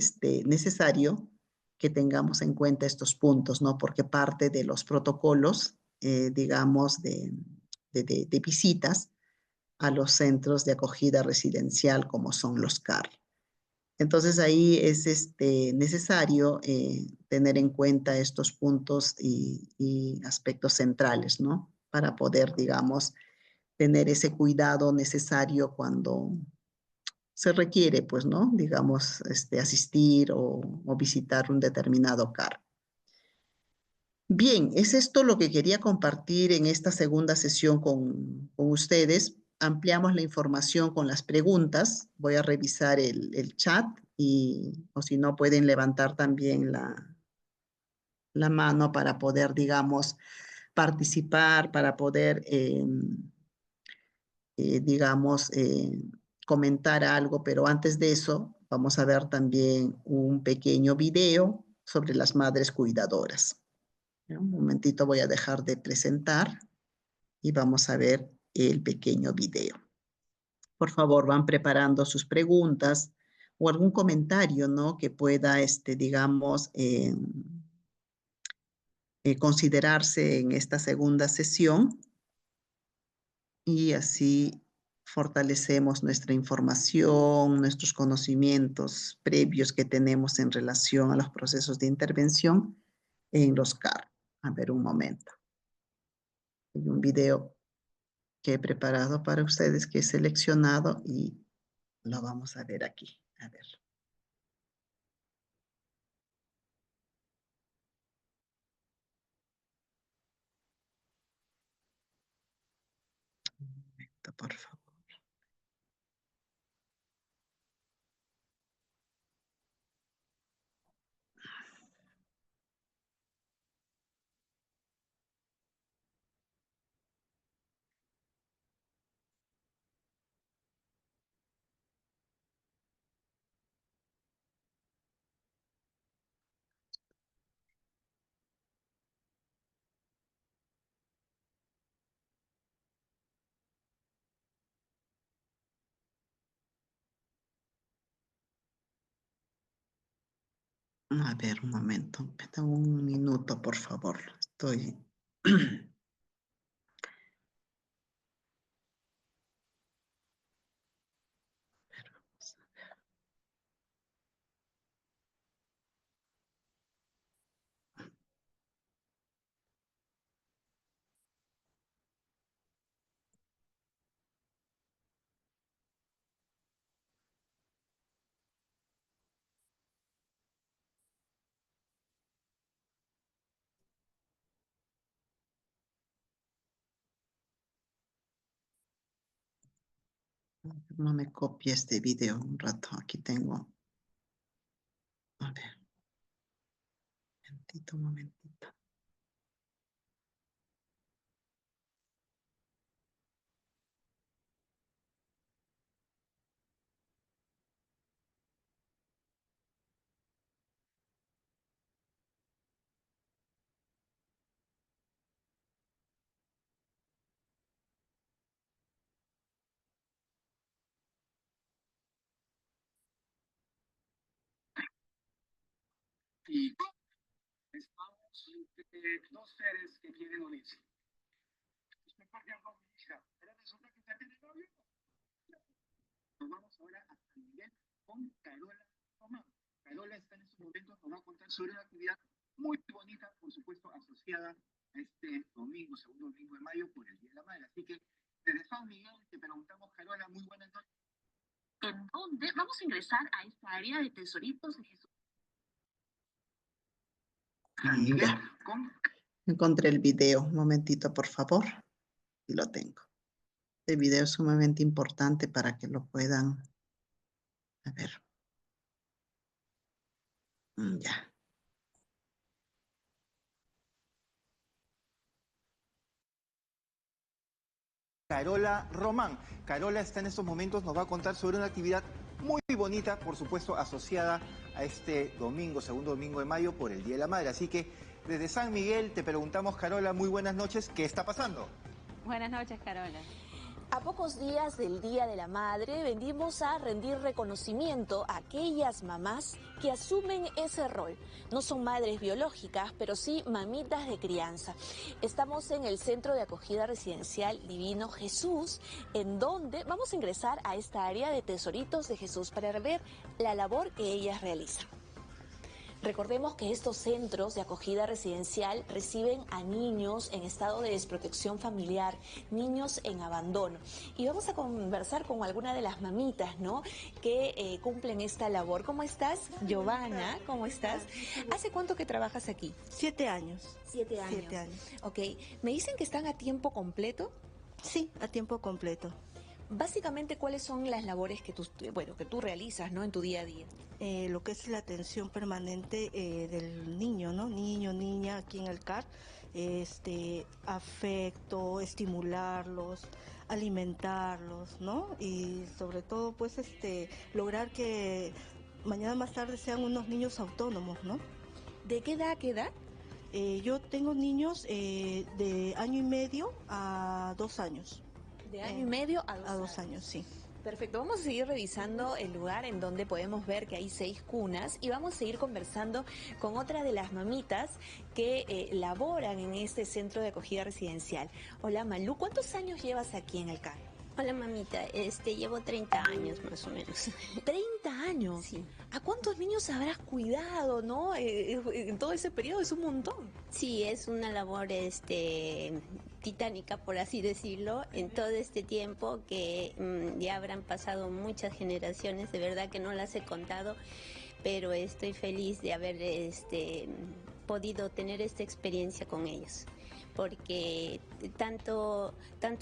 necesario que tengamos en cuenta estos puntos, ¿no? Porque parte de los protocolos, digamos, de visitas a los centros de acogida residencial como son los CAR. Entonces ahí es necesario tener en cuenta estos puntos y aspectos centrales, ¿no? Para poder, digamos, tener ese cuidado necesario cuando se requiere, pues, ¿no? Digamos, asistir o visitar un determinado CAR. Bien, es esto lo que quería compartir en esta segunda sesión con ustedes. Ampliamos la información con las preguntas. Voy a revisar el chat o si no, pueden levantar también la mano para poder, digamos, participar, para poder, digamos, comentar algo. Pero antes de eso, vamos a ver también un pequeño video sobre las madres cuidadoras. Un momentito, voy a dejar de presentar y vamos a ver el pequeño video. Por favor, van preparando sus preguntas o algún comentario, ¿no? Que pueda, digamos, considerarse en esta segunda sesión y así fortalecemos nuestra información, nuestros conocimientos previos que tenemos en relación a los procesos de intervención en los CAR. A ver, un momento. Hay un video que he preparado para ustedes, que he seleccionado y lo vamos a ver aquí. A ver. Un momento, por favor. A ver, un momento. Me da un minuto, por favor. Estoy... No me copie este video un rato. Aquí tengo. A ver. Un momentito. Y estamos entre dos seres que quieren unirse. Estoy partiendo con mi hija, pero resulta que usted tiene novio. Nos vamos ahora a San Miguel con Carola Román. Carola está en estos momentos, nos va a contar sobre una actividad muy bonita, por supuesto, asociada a este domingo, segundo domingo de mayo, por el Día de la Madre. Así que desde San Miguel te preguntamos, Carola, muy buenas noches. ¿En dónde vamos a ingresar a esta área de tesoritos de Jesús? San Miguel Ya. con... Encontré el video. Un momentito, por favor. Y lo tengo. Este video es sumamente importante para que lo puedan... A ver. Ya. Carola Román. Carola está en estos momentos, nos va a contar sobre una actividad muy bonita, por supuesto, asociada a este domingo, segundo domingo de mayo, por el Día de la Madre. Así que desde San Miguel te preguntamos, Carola, muy buenas noches, ¿qué está pasando? Buenas noches, Carola. A pocos días del Día de la Madre, venimos a rendir reconocimiento a aquellas mamás que asumen ese rol. No son madres biológicas, pero sí mamitas de crianza. Estamos en el Centro de Acogida Residencial Divino Jesús, en donde vamos a ingresar a esta área de tesoritos de Jesús para ver la labor que ellas realizan. Recordemos que estos centros de acogida residencial reciben a niños en estado de desprotección familiar, niños en abandono. Y vamos a conversar con alguna de las mamitas, ¿no?, que cumplen esta labor. ¿Cómo estás, Giovanna? ¿Cómo estás? ¿Hace cuánto que trabajas aquí? 7 años. 7 años. 7 años. Ok. ¿Me dicen que están a tiempo completo? Sí, a tiempo completo. Básicamente, ¿cuáles son las labores que tú realizas, ¿no?, en tu día a día? Lo que es la atención permanente del niño, ¿no? Niño, niña, aquí en el CAR, afecto, estimularlos, alimentarlos, ¿no? Y sobre todo, pues, lograr que mañana más tarde sean unos niños autónomos, ¿no? ¿De qué edad a qué edad? Yo tengo niños de año y medio a 2 años. De año y medio a 2 años, sí. Perfecto, vamos a seguir revisando el lugar en donde podemos ver que hay 6 cunas y vamos a seguir conversando con otra de las mamitas que laboran en este centro de acogida residencial. Hola Malú, ¿cuántos años llevas aquí en el CAR? Hola mamita, llevo 30 años más o menos. 30 años. Sí. ¿A cuántos niños habrás cuidado, no? En todo ese periodo es un montón. Sí, es una labor titánica, por así decirlo, en todo este tiempo que ya habrán pasado muchas generaciones, de verdad que no las he contado, pero estoy feliz de haber podido tener esta experiencia con ellos. Porque tanto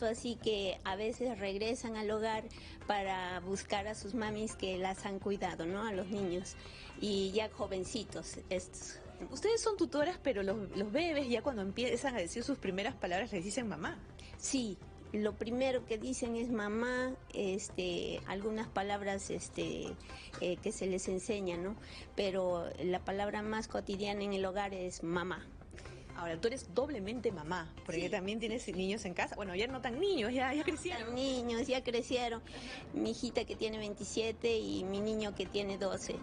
así que a veces regresan al hogar para buscar a sus mamis que las han cuidado, ¿no?, a los niños, y ya jovencitos estos. Ustedes son tutoras, pero los bebés ya cuando empiezan a decir sus primeras palabras les dicen mamá. Sí, lo primero que dicen es mamá, algunas palabras que se les enseñan, ¿no? Pero la palabra más cotidiana en el hogar es mamá. Ahora, tú eres doblemente mamá, porque Sí. también tienes niños en casa. Bueno, ya no tan niños, ya crecieron. Niños, ya crecieron. Mi hijita que tiene 27 y mi niño que tiene 12.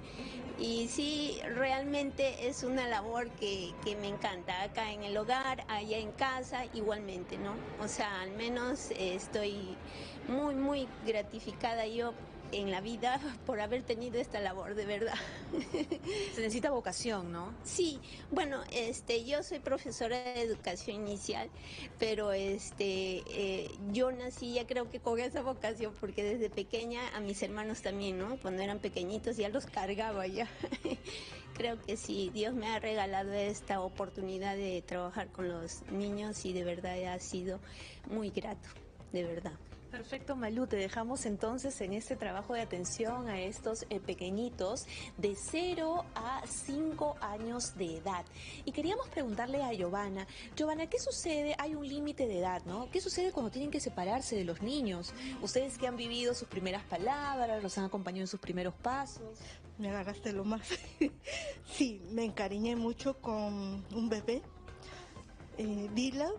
Y sí, realmente es una labor que me encanta. Acá en el hogar, allá en casa, igualmente, ¿no? O sea, al menos estoy muy, muy gratificada yo en la vida por haber tenido esta labor, de verdad. Se necesita vocación, ¿no? Sí, bueno, yo soy profesora de educación inicial, pero yo nací ya creo que con esa vocación, porque desde pequeña a mis hermanos también, ¿no? Cuando eran pequeñitos ya los cargaba ya. Creo que sí, Dios me ha regalado esta oportunidad de trabajar con los niños y de verdad ha sido muy grato, de verdad. Perfecto, Malú, te dejamos entonces en este trabajo de atención a estos pequeñitos de 0 a 5 años de edad. Y queríamos preguntarle a Giovanna, ¿qué sucede? Hay un límite de edad, ¿no? ¿Qué sucede cuando tienen que separarse de los niños? Ustedes que han vivido sus primeras palabras, los han acompañado en sus primeros pasos. Me agarraste lo más. Sí, me encariñé mucho con un bebé, Dila.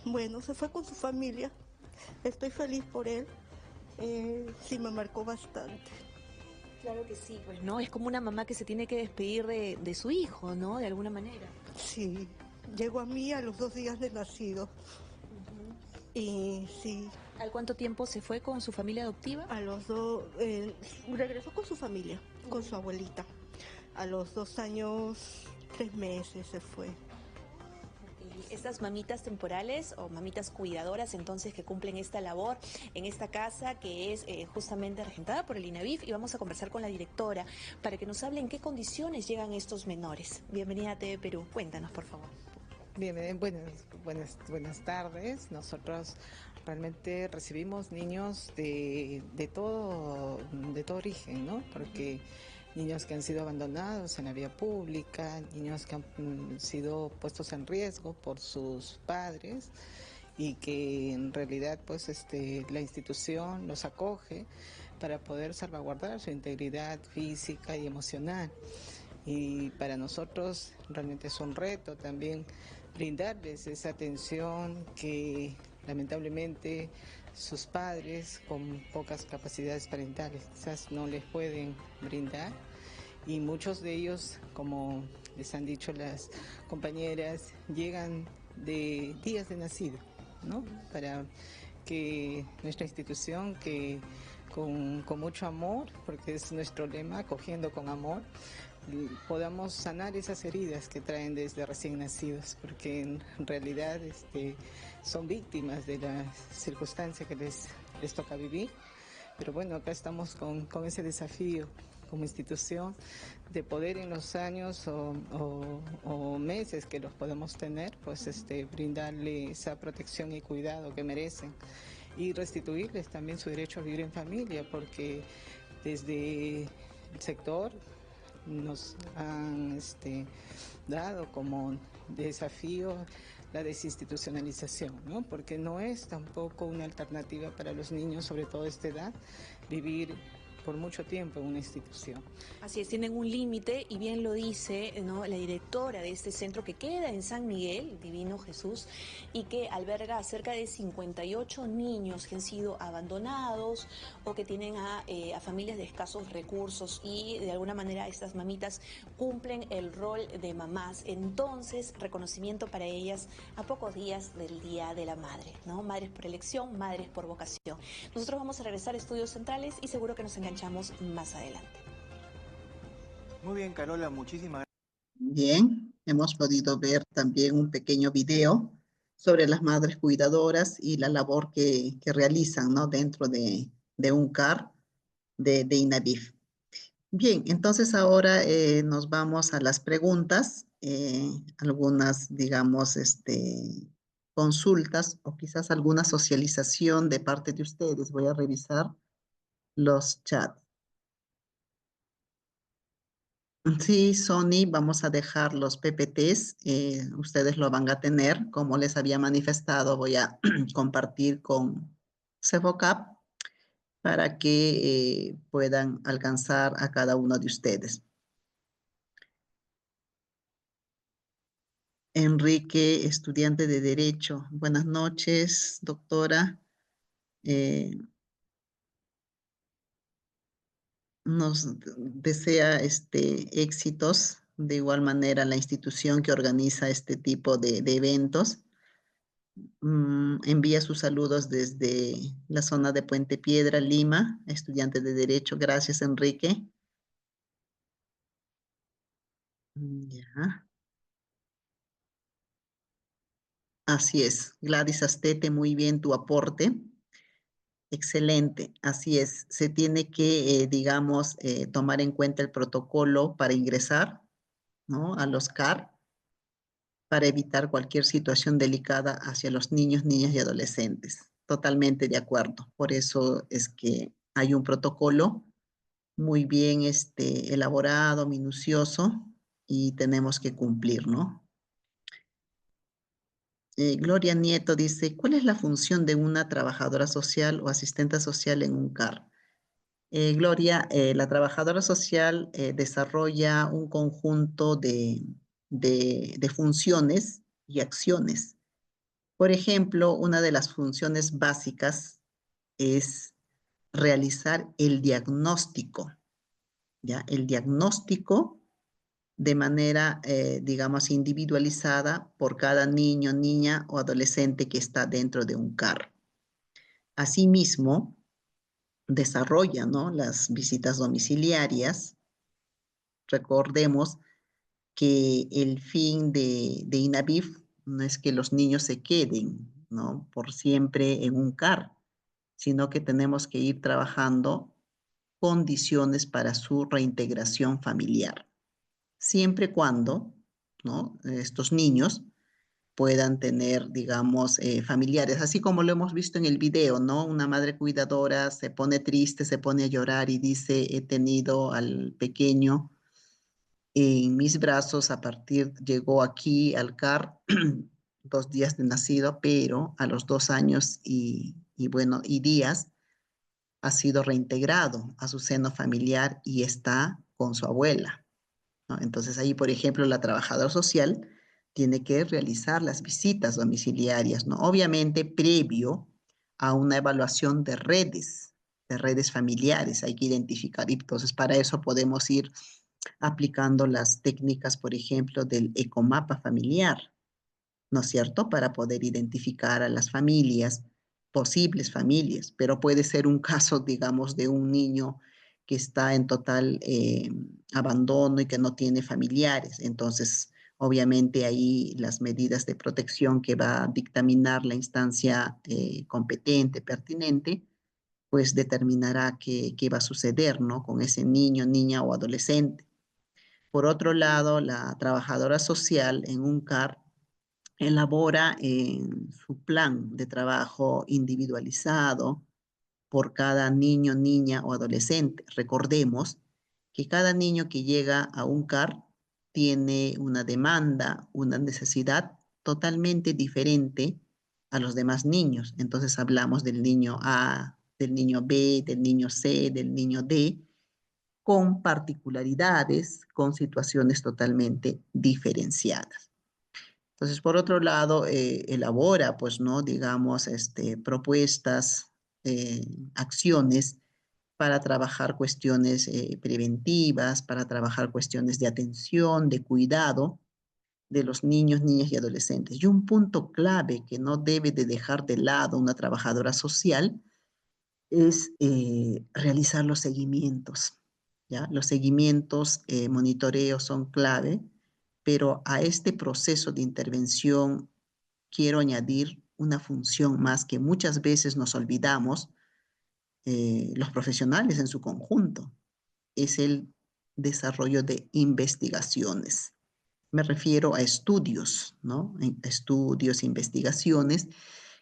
Bueno, se fue con su familia. Estoy feliz por él. Sí, me marcó bastante. Claro que sí, pues, ¿no? Es como una mamá que se tiene que despedir de su hijo, ¿no? De alguna manera. Sí, llegó a mí a los 2 días de nacido. Y sí. ¿Al cuánto tiempo se fue con su familia adoptiva? A los 2, regresó con su familia, con su abuelita. A los 2 años, 3 meses se fue. Estas mamitas temporales o mamitas cuidadoras entonces que cumplen esta labor en esta casa que es justamente regentada por el INAVIF, y vamos a conversar con la directora para que nos hable en qué condiciones llegan estos menores. Bienvenida a TV Perú, cuéntanos por favor. Bien, buenas tardes. Nosotros realmente recibimos niños de todo origen, ¿no? Porque niños que han sido abandonados en la vía pública, niños que han sido puestos en riesgo por sus padres y que en realidad pues la institución los acoge para poder salvaguardar su integridad física y emocional. Y para nosotros realmente es un reto también brindarles esa atención que lamentablemente sus padres con pocas capacidades parentales quizás no les pueden brindar, y muchos de ellos, como les han dicho las compañeras, llegan de días de nacido, ¿no? Para que nuestra institución, que con mucho amor, porque es nuestro lema, acogiendo con amor, podamos sanar esas heridas que traen desde recién nacidos, porque en realidad son víctimas de la circunstancia que les toca vivir. Pero bueno, acá estamos con ese desafío como institución de poder en los años o meses que los podemos tener, pues brindarle esa protección y cuidado que merecen y restituirles también su derecho a vivir en familia, porque desde el sector nos han dado como desafío la desinstitucionalización, ¿no? Porque no es tampoco una alternativa para los niños, sobre todo a esta edad, vivir por mucho tiempo en una institución. Así es, tienen un límite y bien lo dice, ¿no?, la directora de este centro que queda en San Miguel, Divino Jesús, y que alberga a cerca de 58 niños que han sido abandonados o que tienen a familias de escasos recursos, y de alguna manera estas mamitas cumplen el rol de mamás. Entonces, reconocimiento para ellas a pocos días del Día de la Madre, ¿no? Madres por elección, madres por vocación. Nosotros vamos a regresar a Estudios Centrales y seguro que nos enganchamos más adelante. Muy bien, Carola, muchísimas gracias. Bien, hemos podido ver también un pequeño video sobre las madres cuidadoras y la labor que realizan, ¿no?, dentro de un CAR de INAVIF. Bien, entonces ahora nos vamos a las preguntas, algunas, digamos, consultas o quizás alguna socialización de parte de ustedes. Voy a revisar los chats. Sí, Sony, vamos a dejar los PPTs, ustedes lo van a tener, como les había manifestado, voy a compartir con Cevocap para que puedan alcanzar a cada uno de ustedes. Enrique, estudiante de Derecho. Buenas noches, doctora. Nos desea éxitos, de igual manera la institución que organiza este tipo de eventos. Envía sus saludos desde la zona de Puente Piedra, Lima, estudiante de Derecho. Gracias, Enrique. Ya. Así es, Gladys Astete, muy bien tu aporte. Excelente, así es. Se tiene que, digamos, tomar en cuenta el protocolo para ingresar, ¿no?, a los CAR, para evitar cualquier situación delicada hacia los niños, niñas y adolescentes. Totalmente de acuerdo. Por eso es que hay un protocolo muy bien elaborado, minucioso, y tenemos que cumplir, ¿no? Gloria Nieto dice, ¿cuál es la función de una trabajadora social o asistente social en un CAR? Gloria, la trabajadora social desarrolla un conjunto de funciones y acciones. Por ejemplo, una de las funciones básicas es realizar el diagnóstico, ¿ya? El diagnóstico de manera, digamos, individualizada por cada niño, niña o adolescente que está dentro de un CAR. Asimismo, desarrolla, ¿no?, las visitas domiciliarias. Recordemos que el fin de INAVIF no es que los niños se queden, ¿no?, por siempre en un CAR, sino que tenemos que ir trabajando condiciones para su reintegración familiar, siempre y cuando, ¿no?, estos niños puedan tener, digamos, familiares, así como lo hemos visto en el video, ¿no? Una madre cuidadora se pone triste, se pone a llorar y dice, he tenido al pequeño en mis brazos, llegó aquí al CAR 2 días de nacido, pero a los 2 años y días ha sido reintegrado a su seno familiar y está con su abuela, ¿no? Entonces ahí, por ejemplo, la trabajadora social tiene que realizar las visitas domiciliarias, ¿no? Obviamente previo a una evaluación de redes familiares, hay que identificar. Y entonces para eso podemos ir aplicando las técnicas, por ejemplo, del ecomapa familiar, ¿no es cierto?, para poder identificar a las familias, posibles familias, pero puede ser un caso, digamos, de un niño que está en total abandono y que no tiene familiares. Entonces, obviamente ahí las medidas de protección que va a dictaminar la instancia competente, pertinente, pues determinará qué va a suceder, ¿no? Con ese niño, niña o adolescente. Por otro lado, la trabajadora social en un CAR elabora su plan de trabajo individualizado por cada niño, niña o adolescente. Recordemos que cada niño que llega a un CAR tiene una demanda, una necesidad totalmente diferente a los demás niños. Entonces hablamos del niño A, del niño B, del niño C, del niño D, con particularidades, con situaciones totalmente diferenciadas. Entonces, por otro lado, elabora, pues, ¿no? Digamos, propuestas, acciones para trabajar cuestiones preventivas, para trabajar cuestiones de atención, de cuidado de los niños, niñas y adolescentes. Y un punto clave que no debe de dejar de lado una trabajadora social es realizar los seguimientos, ¿ya? Los seguimientos, monitoreos son clave, pero a este proceso de intervención quiero añadir una función más que muchas veces nos olvidamos, los profesionales en su conjunto, es el desarrollo de investigaciones. Me refiero a estudios, ¿no? Estudios, investigaciones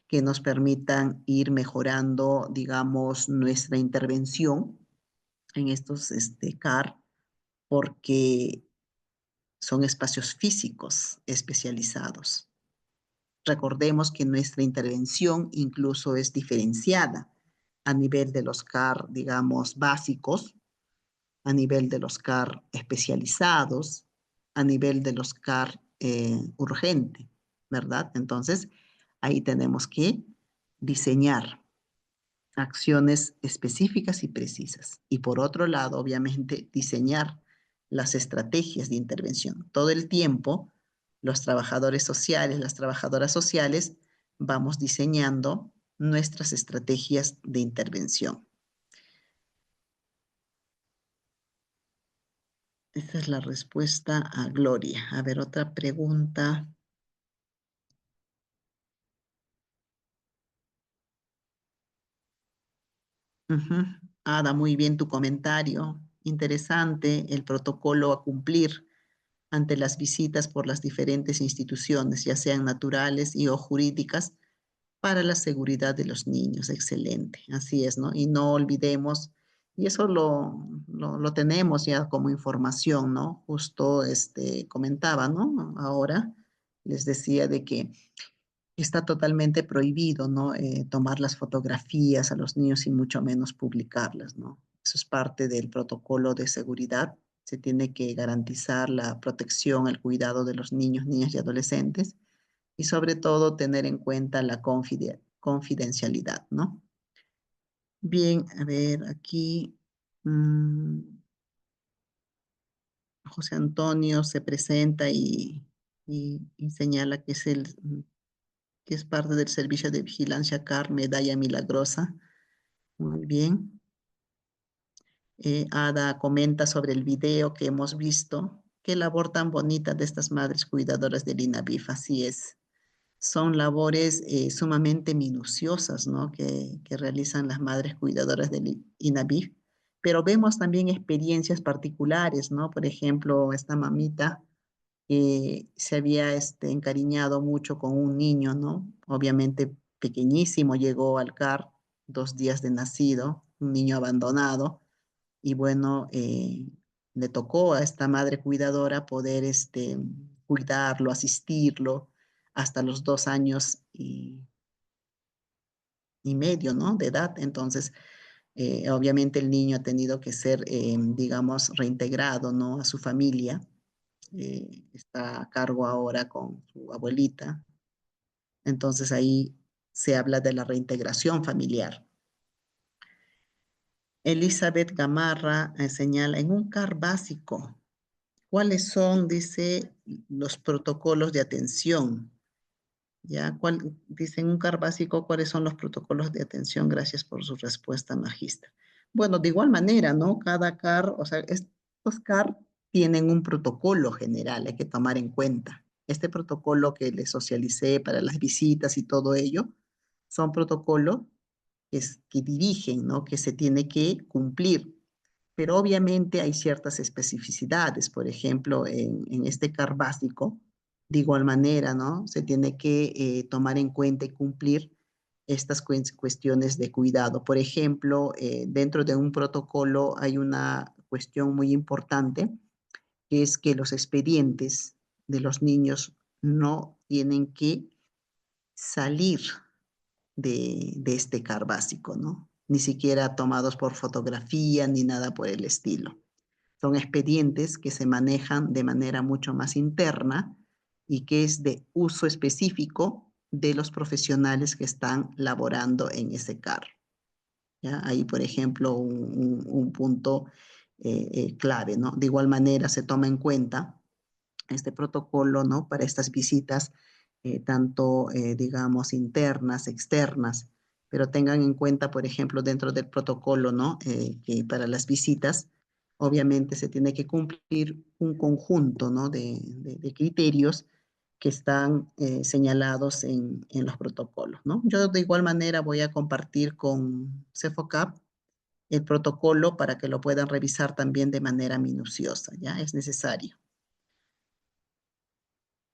que nos permitan ir mejorando, digamos, nuestra intervención en estos CAR, porque son espacios físicos especializados. Recordemos que nuestra intervención incluso es diferenciada a nivel de los CAR, digamos, básicos, a nivel de los CAR especializados, a nivel de los CAR urgente, ¿verdad? Entonces, ahí tenemos que diseñar acciones específicas y precisas. Y por otro lado, obviamente, diseñar las estrategias de intervención. Todo el tiempo, los trabajadores sociales, las trabajadoras sociales, vamos diseñando nuestras estrategias de intervención. Esa es la respuesta a Gloria. A ver, otra pregunta. Ada, muy bien tu comentario. Interesante el protocolo a cumplir ante las visitas por las diferentes instituciones, ya sean naturales y o jurídicas, para la seguridad de los niños. Excelente, así es, ¿no? Y no olvidemos, y eso lo tenemos ya como información, ¿no? Justo comentaba, ¿no? Ahora les decía de que está totalmente prohibido, ¿no? Tomar las fotografías a los niños y mucho menos publicarlas, ¿no? Eso es parte del protocolo de seguridad. Se tiene que garantizar la protección, el cuidado de los niños, niñas y adolescentes y sobre todo tener en cuenta la confidencialidad, ¿no? Bien, a ver, aquí José Antonio se presenta y señala que que es parte del servicio de vigilancia CAR Medalla Milagrosa. Muy bien. Ada comenta sobre el video que hemos visto. Qué labor tan bonita de estas madres cuidadoras del INAVIF, así es. Son labores sumamente minuciosas, ¿no? que realizan las madres cuidadoras del INAVIF, pero vemos también experiencias particulares, ¿no? Por ejemplo, esta mamita se había encariñado mucho con un niño, ¿no? Obviamente pequeñísimo, llegó al CAR, 2 días de nacido, un niño abandonado, y bueno, le tocó a esta madre cuidadora poder cuidarlo, asistirlo, hasta los 2 años y medio, ¿no? De edad. Entonces, obviamente el niño ha tenido que ser, digamos, reintegrado, ¿no? A su familia. Está a cargo ahora con su abuelita. Entonces ahí se habla de la reintegración familiar. Elizabeth Gamarra señala, en un CAR básico, ¿cuáles son, dice, los protocolos de atención? ¿Ya? Dice en un CAR básico, ¿cuáles son los protocolos de atención? Gracias por su respuesta, magistra. Bueno, de igual manera, ¿no? Cada CAR, o sea, estos CAR tienen un protocolo general, hay que tomar en cuenta. Este protocolo que les socialicé para las visitas y todo ello, son protocolos que dirigen, ¿no? Que se tiene que cumplir. Pero obviamente hay ciertas especificidades. Por ejemplo, en este CAR básico, de igual manera, ¿no? Se tiene que tomar en cuenta y cumplir estas cuestiones de cuidado. Por ejemplo, dentro de un protocolo hay una cuestión muy importante, que es que los expedientes de los niños no tienen que salir de este CAR básico, ¿no? Ni siquiera tomados por fotografía ni nada por el estilo. Son expedientes que se manejan de manera mucho más interna y que es de uso específico de los profesionales que están laborando en ese CAR. ¿Ya? Ahí, por ejemplo, un punto clave, ¿no? De igual manera se toma en cuenta este protocolo, ¿no? Para estas visitas, tanto, digamos, internas, externas, pero tengan en cuenta, por ejemplo, dentro del protocolo, ¿no? Que para las visitas, obviamente se tiene que cumplir un conjunto, ¿no? de criterios que están señalados en los protocolos, ¿no? Yo de igual manera voy a compartir con CEFOCAP el protocolo para que lo puedan revisar también de manera minuciosa, ¿ya? Es necesario.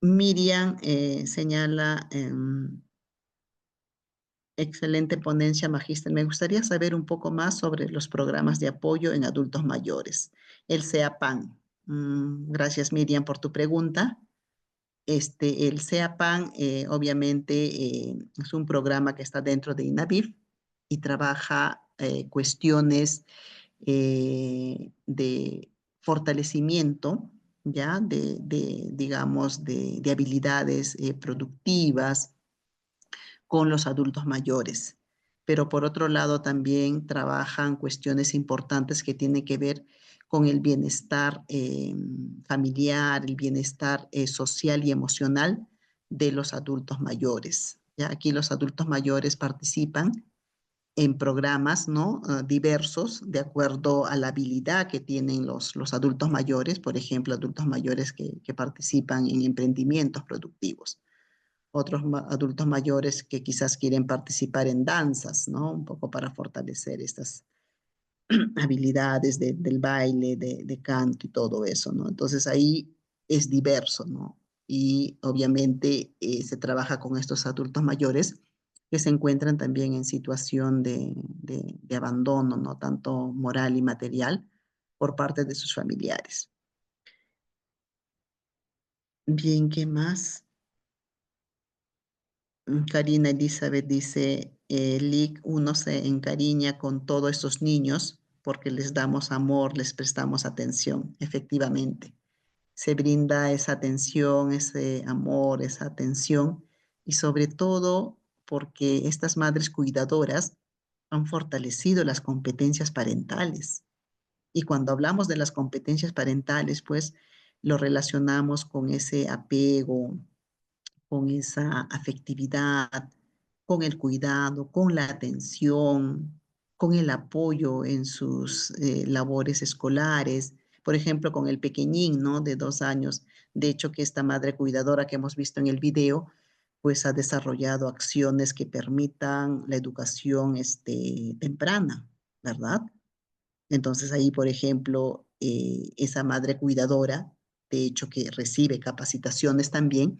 Miriam señala, excelente ponencia, magíster. Me gustaría saber un poco más sobre los programas de apoyo en adultos mayores, el CEAPAN. Gracias, Miriam, por tu pregunta. El CEAPAN, obviamente, es un programa que está dentro de INAVIF y trabaja cuestiones de fortalecimiento, ¿ya? Digamos, de habilidades productivas con los adultos mayores. Pero por otro lado también trabajan cuestiones importantes que tienen que ver con el bienestar familiar, el bienestar social y emocional de los adultos mayores. ¿Ya? Aquí los adultos mayores participan en programas, ¿no? Diversos, de acuerdo a la habilidad que tienen los adultos mayores, por ejemplo, adultos mayores que participan en emprendimientos productivos. Otros adultos mayores que quizás quieren participar en danzas, ¿no? Un poco para fortalecer estas habilidades del baile, de canto y todo eso, ¿no? Entonces ahí es diverso, ¿no? Y obviamente se trabaja con estos adultos mayores que se encuentran también en situación de abandono, ¿no? Tanto moral y material por parte de sus familiares. Bien, ¿qué más? Karina Elizabeth dice, LIC, uno se encariña con todos estos niños porque les damos amor, les prestamos atención, efectivamente. Se brinda esa atención, ese amor, esa atención y sobre todo porque estas madres cuidadoras han fortalecido las competencias parentales. Y cuando hablamos de las competencias parentales, pues lo relacionamos con ese apego, con esa afectividad, con el cuidado, con la atención, con el apoyo en sus labores escolares, por ejemplo, con el pequeñín, ¿no? De 2 años. De hecho, que esta madre cuidadora que hemos visto en el video, pues ha desarrollado acciones que permitan la educación temprana, ¿verdad? Entonces ahí, por ejemplo, esa madre cuidadora, de hecho que recibe capacitaciones también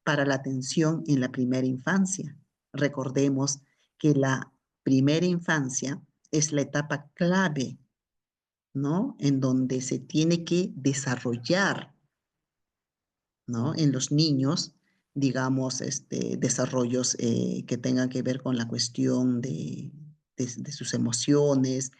para la atención en la primera infancia. Recordemos que la primera infancia es la etapa clave, ¿no? En donde se tiene que desarrollar, ¿no? En los niños, digamos, desarrollos que tengan que ver con la cuestión de sus emociones,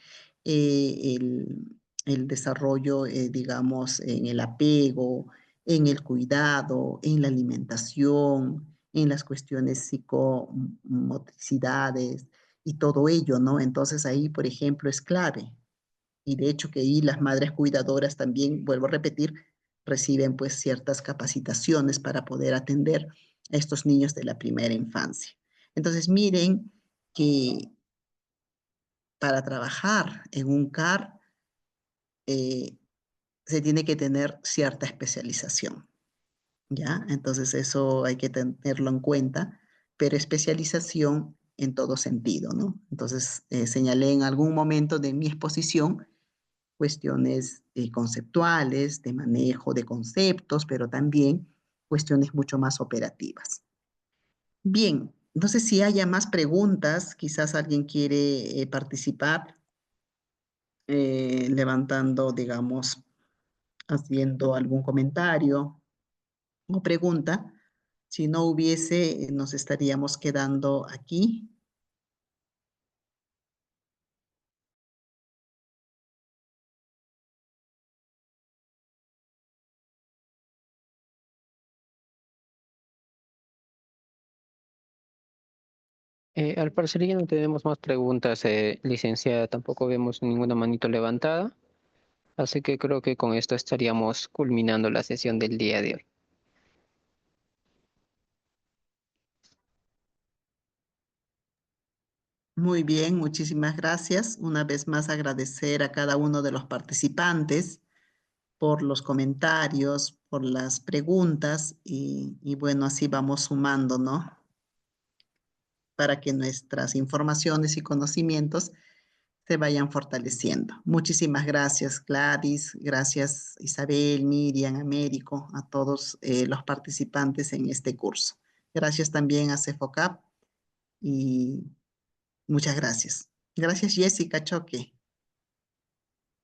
el desarrollo, digamos, en el apego, en el cuidado, en la alimentación, en las cuestiones psicomotricidades y todo ello, ¿no? Entonces ahí, por ejemplo, es clave. Y de hecho que ahí las madres cuidadoras también, vuelvo a repetir, reciben pues ciertas capacitaciones para poder atender a estos niños de la primera infancia. Entonces miren que para trabajar en un CAR se tiene que tener cierta especialización, ¿ya? Entonces eso hay que tenerlo en cuenta, pero especialización en todo sentido, ¿no? Entonces señalé en algún momento de mi exposición cuestiones conceptuales, de manejo de conceptos, pero también cuestiones mucho más operativas. Bien, no sé si haya más preguntas, quizás alguien quiere participar levantando, digamos, haciendo algún comentario o pregunta. Si no hubiese, nos estaríamos quedando aquí. Al parecer ya no tenemos más preguntas, licenciada. Tampoco vemos ninguna manito levantada. Así que creo que con esto estaríamos culminando la sesión del día de hoy. Muy bien, muchísimas gracias. Una vez más agradecer a cada uno de los participantes por los comentarios, por las preguntas y bueno, así vamos sumando, ¿no? Para que nuestras informaciones y conocimientos se vayan fortaleciendo. Muchísimas gracias, Gladys, gracias Isabel, Miriam, Américo, a todos los participantes en este curso. Gracias también a CEFOCAP y muchas gracias. Gracias, Jessica Choque.